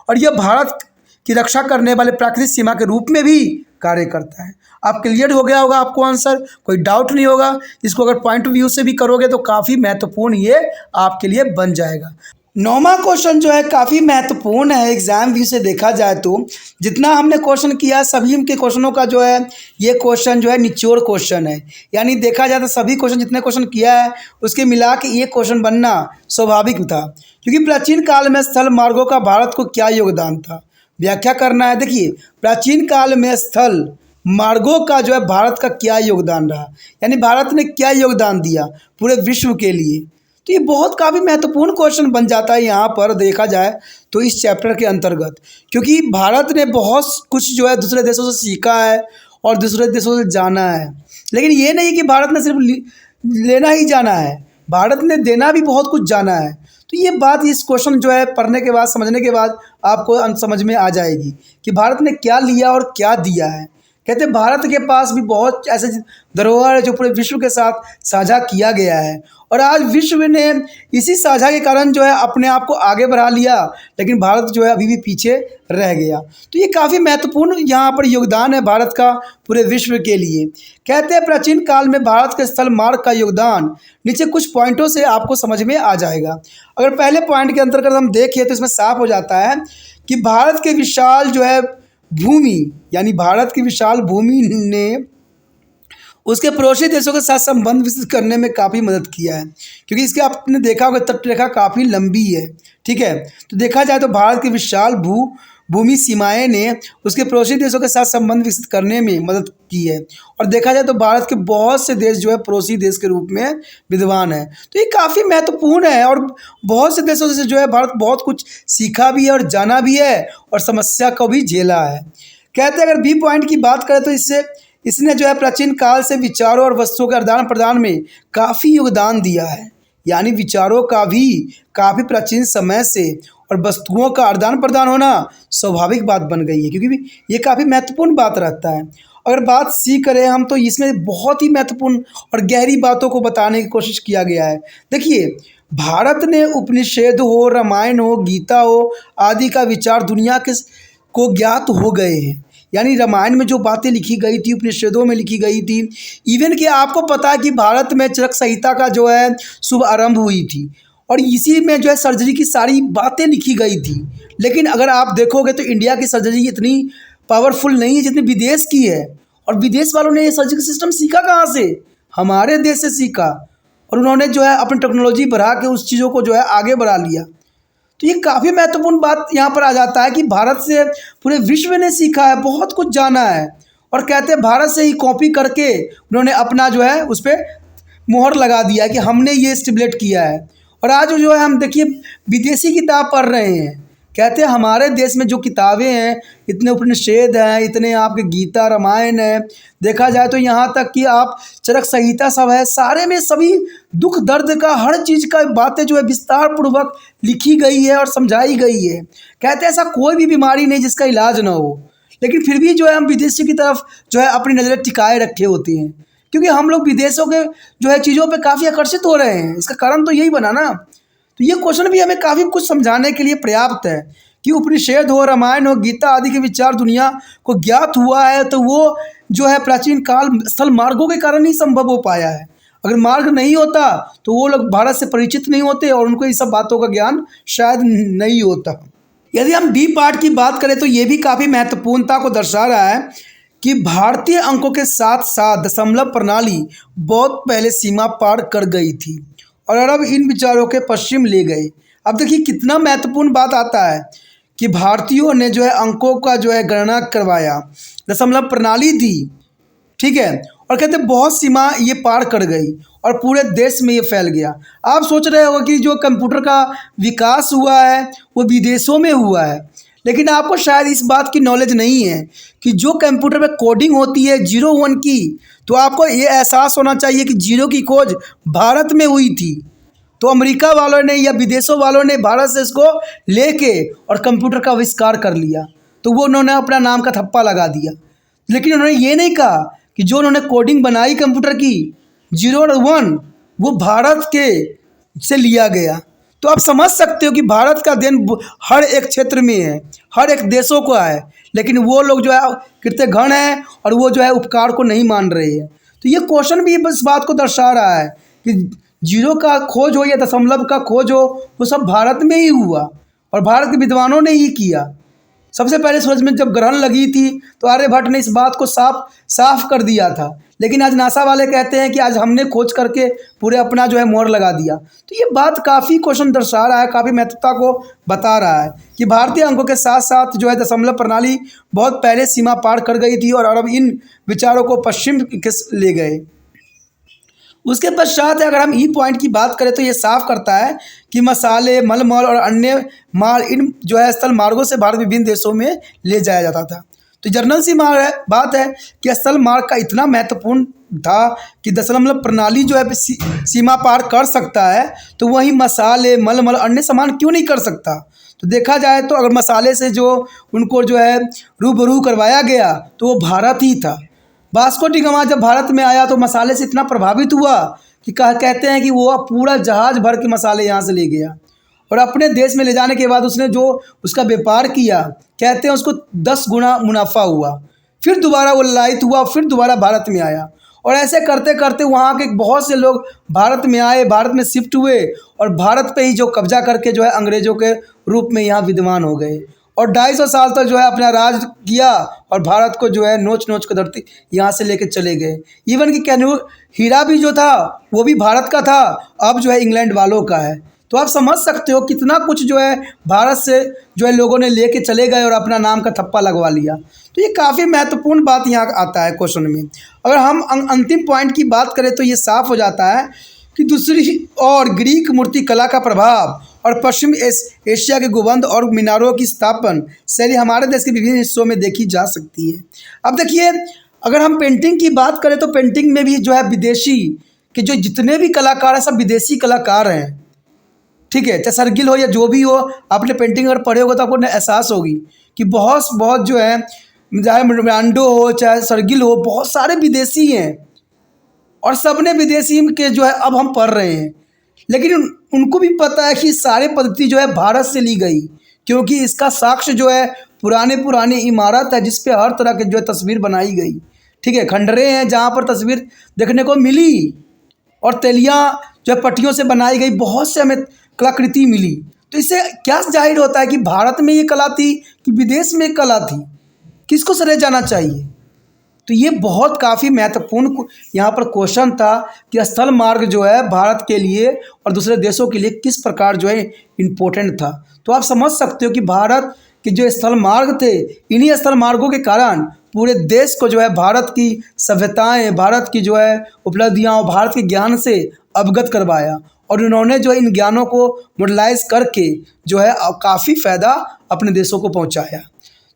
S1: और यह भारत की रक्षा करने वाले प्राकृतिक सीमा के रूप में भी कार्य करता है। आप क्लियर हो गया होगा आपको आंसर, कोई डाउट नहीं होगा। इसको अगर पॉइंट ऑफ व्यू से भी करोगे तो काफ़ी महत्वपूर्ण ये आपके लिए बन जाएगा। 9वां क्वेश्चन जो है काफ़ी महत्वपूर्ण है एग्जाम व्यू से देखा जाए तो। जितना हमने क्वेश्चन किया सभी के क्वेश्चनों का जो है ये क्वेश्चन जो है निचोड़ क्वेश्चन है। यानी देखा जाए तो सभी क्वेश्चन जितने क्वेश्चन किया है उसके मिला के ये क्वेश्चन बनना स्वाभाविक था। क्योंकि प्राचीन काल में स्थल मार्गों का भारत को क्या योगदान था, व्याख्या करना है। देखिए प्राचीन काल में स्थल मार्गों का जो है भारत का क्या योगदान रहा, यानी भारत ने क्या योगदान दिया पूरे विश्व के लिए। तो ये बहुत काफ़ी महत्वपूर्ण क्वेश्चन बन जाता है यहाँ पर देखा जाए तो इस चैप्टर के अंतर्गत। क्योंकि भारत ने बहुत कुछ जो है दूसरे देशों से सीखा है और दूसरे देशों से जाना है। लेकिन ये नहीं कि भारत ने सिर्फ लेना ही जाना है, भारत ने देना भी बहुत कुछ जाना है। तो ये बात इस क्वेश्चन जो है पढ़ने के बाद, समझने के बाद आपको समझ में आ जाएगी कि भारत ने क्या लिया और क्या दिया है। कहते हैं भारत के पास भी बहुत ऐसे धरोहर है जो पूरे विश्व के साथ साझा किया गया है। और आज विश्व ने इसी साझा के कारण जो है अपने आप को आगे बढ़ा लिया, लेकिन भारत जो है अभी भी पीछे रह गया। तो ये काफ़ी महत्वपूर्ण यहाँ पर योगदान है भारत का पूरे विश्व के लिए। कहते हैं प्राचीन काल में भारत के स्थल मार्ग का योगदान नीचे कुछ पॉइंटों से आपको समझ में आ जाएगा। अगर पहले पॉइंट के अंतर्गत हम देखें तो इसमें साफ हो जाता है कि भारत के विशाल जो है भूमि, यानी भारत की विशाल भूमि ने उसके पड़ोसी देशों के साथ संबंध विकसित करने में काफ़ी मदद किया है। क्योंकि इसके आपने देखा होगा तटरेखा काफ़ी लंबी है। ठीक है, तो देखा जाए तो भारत की विशाल भूमि सीमाएं ने उसके पड़ोसी देशों के साथ संबंध विकसित करने में मदद की है। और देखा जाए तो भारत के बहुत से देश जो है पड़ोसी देश के रूप में विद्यमान है। तो ये काफ़ी महत्वपूर्ण है और बहुत से देशों से जो है भारत बहुत कुछ सीखा भी है और जाना भी है और समस्या को भी झेला है। कहते हैं अगर बी पॉइंट की बात करें तो इसने जो है प्राचीन काल से विचारों और वस्तुओं के आदान प्रदान में काफ़ी योगदान दिया है। यानी विचारों का भी काफ़ी प्राचीन समय से और वस्तुओं का आदान प्रदान होना स्वाभाविक बात बन गई है, क्योंकि ये काफ़ी महत्वपूर्ण बात रहता है। अगर बात सी करें हम तो इसमें बहुत ही महत्वपूर्ण और गहरी बातों को बताने की कोशिश किया गया है। देखिए भारत ने उपनिषद हो, रामायण हो, गीता हो आदि का विचार दुनिया के को ज्ञात हो गए हैं। यानी रामायण में जो बातें लिखी गई थी, उपनिषदों में लिखी गई थी, इवन कि आपको पता है कि भारत में चरक संहिता का जो है शुभ आरंभ हुई थी और इसी में जो है सर्जरी की सारी बातें लिखी गई थी। लेकिन अगर आप देखोगे तो इंडिया की सर्जरी इतनी पावरफुल नहीं है जितनी विदेश की है। और विदेश वालों ने ये सर्जिकल सिस्टम सीखा कहाँ से? हमारे देश से सीखा। और उन्होंने जो है अपनी टेक्नोलॉजी बढ़ा के उस चीज़ों को जो है आगे बढ़ा लिया। तो ये काफ़ी महत्वपूर्ण बात यहाँ पर आ जाता है कि भारत से पूरे विश्व ने सीखा है, बहुत कुछ जाना है। और कहते हैं भारत से ही कॉपी करके उन्होंने अपना जो है उस पर मोहर लगा दिया कि हमने ये स्टिमुलेट किया है। और आज जो है हम देखिए विदेशी किताब पढ़ रहे हैं। कहते हैं हमारे देश में जो किताबें हैं, इतने उपनिषद हैं, इतने आपके गीता रामायण है, देखा जाए तो यहाँ तक कि आप चरक संहिता सब है, सारे में सभी दुख दर्द का हर चीज़ का बातें जो है विस्तार पूर्वक लिखी गई है और समझाई गई है। कहते हैं ऐसा कोई भी बीमारी नहीं जिसका इलाज ना हो। लेकिन फिर भी जो है हम विदेशी की तरफ जो है अपनी नज़रें टिकाए रखे होते हैं, क्योंकि हम लोग विदेशों के जो है चीज़ों पे काफ़ी आकर्षित हो रहे हैं। इसका कारण तो यही बना ना। तो ये क्वेश्चन भी हमें काफ़ी कुछ समझाने के लिए पर्याप्त है कि उपनिषद हो, रामायण हो, गीता आदि के विचार दुनिया को ज्ञात हुआ है तो वो जो है प्राचीन काल स्थल मार्गों के कारण ही संभव हो पाया है। अगर मार्ग नहीं होता तो वो लोग भारत से परिचित नहीं होते और उनको ये सब बातों का ज्ञान शायद नहीं होता। यदि हम डी पार्ट की बात करें तो ये भी काफ़ी महत्वपूर्णता को दर्शा रहा है कि भारतीय अंकों के साथ साथ दशमलव प्रणाली बहुत पहले सीमा पार कर गई थी और अरब इन विचारों के पश्चिम ले गए। अब देखिए कितना महत्वपूर्ण बात आता है कि भारतीयों ने जो है अंकों का जो है गणना करवाया, दशमलव प्रणाली दी, ठीक है, और कहते बहुत सीमा ये पार कर गई और पूरे देश में ये फैल गया। आप सोच रहे हो कि जो कंप्यूटर का विकास हुआ है वो विदेशों में हुआ है, लेकिन आपको शायद इस बात की नॉलेज नहीं है कि जो कंप्यूटर में कोडिंग होती है 0 1 की, तो आपको ये एहसास होना चाहिए कि 0 की खोज भारत में हुई थी। तो अमेरिका वालों ने या विदेशों वालों ने भारत से इसको लेके और कंप्यूटर का आविष्कार कर लिया, तो वो उन्होंने अपना नाम का थप्पा लगा दिया। लेकिन उन्होंने ये नहीं कहा कि जो उन्होंने कोडिंग बनाई कंप्यूटर की 0 और 1 वो भारत के से लिया गया। तो आप समझ सकते हो कि भारत का देन हर एक क्षेत्र में है, हर एक देशों को है, लेकिन वो लोग जो है कितने घण हैं और वो जो है उपकार को नहीं मान रहे हैं। तो ये क्वेश्चन भी इस बात को दर्शा रहा है कि 0 का खोज हो या दशमलव का खोज हो, वो सब भारत में ही हुआ और भारत के विद्वानों ने ही किया। सबसे पहले सूरज में जब ग्रहण लगी थी तो आर्यभट्ट ने इस बात को साफ कर दिया था, लेकिन आज नासा वाले कहते हैं कि आज हमने खोज करके पूरे अपना जो है मोहर लगा दिया। तो ये बात काफ़ी क्वेश्चन दर्शा रहा है, काफ़ी महत्वता को बता रहा है कि भारतीय अंकों के साथ साथ जो है दशमलव प्रणाली बहुत पहले सीमा पार कर गई थी और अरब इन विचारों को पश्चिम के ले गए। उसके पश्चात अगर हम ई पॉइंट की बात करें तो ये साफ करता है कि मसाले, मलमल और अन्य माल इन जो है स्थल मार्गों से भारत विभिन्न देशों में ले जाया जाता था। तो जर्नल सी बात है कि स्थल मार्ग का इतना महत्वपूर्ण था कि दशमलव प्रणाली जो है सीमा पार कर सकता है, तो वही मसाले, मलमल, अन्य सामान क्यों नहीं कर सकता। तो देखा जाए तो अगर मसाले से जो उनको जो है रूबरू करवाया गया तो वो भारत ही था। वास्को डी गामा जब भारत में आया तो मसाले से इतना प्रभावित हुआ कि कहते हैं कि वो पूरा जहाज़ भर के मसाले यहाँ से ले गया और अपने देश में ले जाने के बाद उसने जो उसका व्यापार किया, कहते हैं उसको 10 गुना मुनाफा हुआ। फिर दोबारा वो ललायित हुआ, फिर दोबारा भारत में आया और ऐसे करते करते वहाँ के बहुत से लोग भारत में आए, भारत में शिफ्ट हुए और भारत पे ही जो कब्जा करके जो है अंग्रेज़ों के रूप में यहाँ विद्यमान हो गए और 250 साल तक जो है अपना राज किया और भारत को जो है नोच नोच कर धरती यहाँ से लेके चले गए। इवन कि कैनूर हीरा भी जो था वो भी भारत का था, अब जो है इंग्लैंड वालों का है। तो आप समझ सकते हो कितना कुछ जो है भारत से जो है लोगों ने लेके चले गए और अपना नाम का थप्पा लगवा लिया। तो ये काफ़ी महत्वपूर्ण बात यहाँ आता है क्वेश्चन में। अगर हम अंतिम पॉइंट की बात करें तो ये साफ हो जाता है कि दूसरी और ग्रीक मूर्ति कला का प्रभाव और पश्चिम एशिया के गुंबद और मीनारों की स्थापन शैली हमारे देश के विभिन्न हिस्सों में देखी जा सकती है। अब देखिए अगर हम पेंटिंग की बात करें तो पेंटिंग में भी जो है विदेशी के जो जितने भी कलाकार हैं सब विदेशी कलाकार हैं, ठीक है, चाहे सरगिल हो या जो भी हो। आपने पेंटिंग अगर पढ़े होगा तो आपको एहसास होगी कि बहुत जो है, चाहे मिरांडो हो चाहे सरगिल हो, बहुत सारे विदेशी हैं और सब ने विदेशी के जो है अब हम पढ़ रहे हैं। लेकिन उनको भी पता है कि सारे पद्धति जो है भारत से ली गई, क्योंकि इसका साक्ष्य जो है पुरानी इमारत है जिस पे हर तरह के जो है तस्वीर बनाई गई, ठीक है, खंडरे हैं जहाँ पर तस्वीर देखने को मिली और तेलियाँ जो है पट्टियों से बनाई गई बहुत से हमें कलाकृति मिली। तो इससे क्या जाहिर होता है कि भारत में ये कला थी कि विदेश में कला थी, किसको सरे जाना चाहिए। तो ये बहुत काफ़ी महत्वपूर्ण यहाँ पर क्वेश्चन था कि स्थल मार्ग जो है भारत के लिए और दूसरे देशों के लिए किस प्रकार जो है इम्पोर्टेंट था। तो आप समझ सकते हो कि भारत के जो स्थल मार्ग थे, इन्हीं स्थल मार्गों के कारण पूरे देश को जो है भारत की सभ्यताएं, भारत की जो है उपलब्धियाँ और भारत के ज्ञान से अवगत करवाया और उन्होंने जो इन ज्ञानों को मॉडलाइज करके जो है काफ़ी फ़ायदा अपने देशों को पहुँचाया।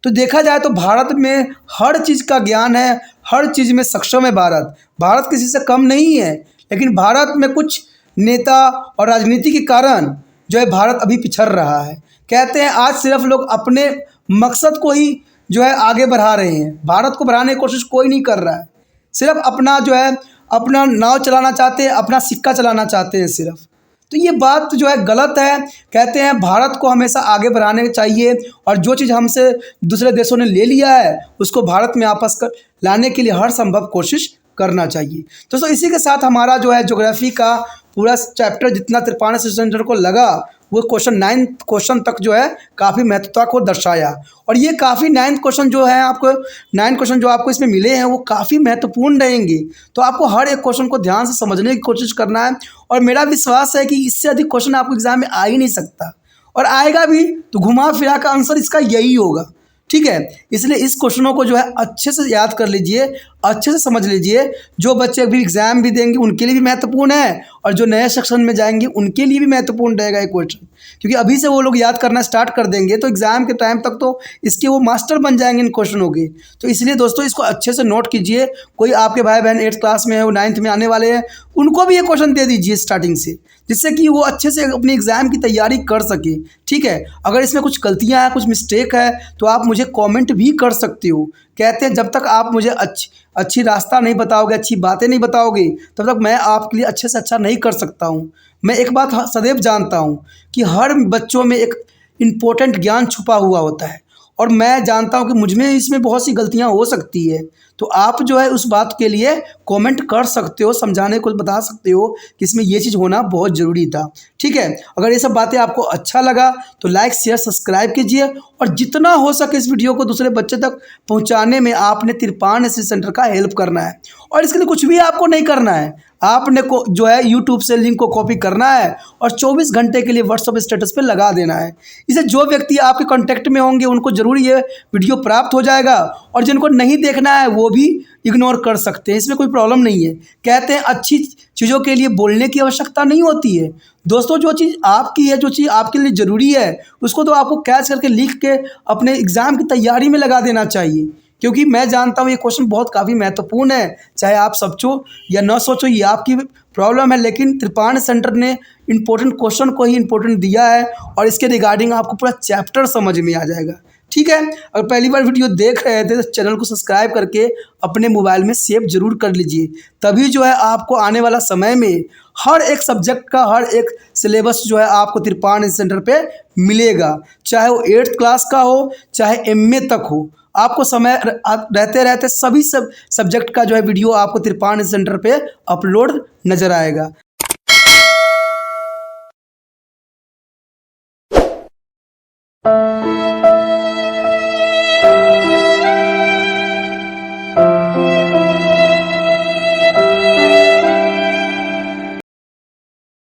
S1: तो देखा जाए तो भारत में हर चीज़ का ज्ञान है, हर चीज़ में सक्षम है भारत किसी से कम नहीं है। लेकिन भारत में कुछ नेता और राजनीति के कारण जो है भारत अभी पिछड़ रहा है। कहते हैं आज सिर्फ लोग अपने मकसद को ही जो है आगे बढ़ा रहे हैं। भारत को बढ़ाने की कोशिश कोई नहीं कर रहा है, सिर्फ अपना जो है अपना नाव चलाना चाहते हैं, अपना सिक्का चलाना चाहते हैं सिर्फ। तो ये बात जो है गलत है। कहते हैं भारत को हमेशा आगे बढ़ाने चाहिए और जो चीज़ हमसे दूसरे देशों ने ले लिया है उसको भारत में वापस कर लाने के लिए हर संभव कोशिश करना चाहिए। दोस्तों इसी के साथ हमारा जो है ज्योग्राफी का पूरा चैप्टर जितना त्रिपाण सेंटर को लगा वो क्वेश्चन 9th क्वेश्चन तक जो है काफ़ी महत्वता को दर्शाया। और ये काफ़ी 9th क्वेश्चन जो है आपको 9 क्वेश्चन जो आपको इसमें मिले हैं वो काफ़ी महत्वपूर्ण रहेंगे। तो आपको हर एक क्वेश्चन को ध्यान से समझने की कोशिश करना है और मेरा विश्वास है कि इससे अधिक क्वेश्चन आपको एग्जाम में आ ही नहीं सकता, और आएगा भी तो घुमा फिरा का आंसर इसका यही होगा। ठीक है, इसलिए इस क्वेश्चनों को जो है अच्छे से याद कर लीजिए, अच्छे से समझ लीजिए। जो बच्चे अभी एग्जाम भी देंगे उनके लिए भी महत्वपूर्ण है और जो नए सेक्शन में जाएंगे उनके लिए भी महत्वपूर्ण रहेगा ये क्वेश्चन, क्योंकि अभी से वो लोग याद करना स्टार्ट कर देंगे तो एग्जाम के टाइम तक तो इसके वो मास्टर बन जाएंगे इन क्वेश्चनों के। तो इसलिए दोस्तों इसको अच्छे से नोट कीजिए। कोई आपके भाई बहन 8th क्लास में है, वो 9th में आने वाले हैं, उनको भी ये क्वेश्चन दे दीजिए स्टार्टिंग से, जिससे कि वो अच्छे से अपनी एग्ज़ाम की तैयारी कर सके। ठीक है, अगर इसमें कुछ गलतियां हैं, कुछ मिस्टेक है तो आप मुझे कमेंट भी कर सकते हो। कहते हैं जब तक आप मुझे अच्छी रास्ता नहीं बताओगे, अच्छी बातें नहीं बताओगे, तब तक मैं आपके लिए अच्छे से अच्छा नहीं कर सकता हूँ। मैं एक बात सदैव जानता हूँ कि हर बच्चों में एक इम्पोर्टेंट ज्ञान छुपा हुआ होता है और मैं जानता हूँ कि मुझ में इसमें बहुत सी गलतियाँ हो सकती है। तो आप जो है उस बात के लिए कमेंट कर सकते हो, समझाने को बता सकते हो कि इसमें ये चीज़ होना बहुत ज़रूरी था। ठीक है, अगर ये सब बातें आपको अच्छा लगा तो लाइक शेयर सब्सक्राइब कीजिए और जितना हो सके इस वीडियो को दूसरे बच्चे तक पहुंचाने में आपने त्रिपाण सेंटर का हेल्प करना है। और इसके लिए कुछ भी आपको नहीं करना है, आपने को जो है यूट्यूब से लिंक को कॉपी करना है और 24 घंटे के लिए व्हाट्सएप स्टेटस पे लगा देना है। इसे जो व्यक्ति आपके कांटेक्ट में होंगे उनको ज़रूर ये वीडियो प्राप्त हो जाएगा और जिनको नहीं देखना है वो भी इग्नोर कर सकते हैं, इसमें कोई प्रॉब्लम नहीं है। कहते हैं अच्छी चीज़ों के लिए बोलने की आवश्यकता नहीं होती है। दोस्तों जो चीज़ आपकी है, जो चीज़ आपके लिए ज़रूरी है उसको तो आपको कैच करके लिख के अपने एग्ज़ाम की तैयारी में लगा देना चाहिए, क्योंकि मैं जानता हूँ ये क्वेश्चन बहुत काफ़ी महत्वपूर्ण है। चाहे आप सोचो या न सोचो ये आपकी प्रॉब्लम है, लेकिन त्रिपाण सेंटर ने इम्पोर्टेंट क्वेश्चन को ही इम्पोर्टेंट दिया है और इसके रिगार्डिंग आपको पूरा चैप्टर समझ में आ जाएगा। ठीक है, अगर पहली बार वीडियो देख रहे थे तो चैनल को सब्सक्राइब करके अपने मोबाइल में सेव जरूर कर लीजिए, तभी जो है आपको आने वाला समय में हर एक सब्जेक्ट का हर एक सिलेबस जो है आपको त्रिपाण सेंटर पे मिलेगा, चाहे वो 8th क्लास का हो चाहे MA तक हो। आपको समय रहते रहते सभी सब्जेक्ट का जो है वीडियो आपको त्रिपाण सेंटर पे अपलोड नज़र आएगा।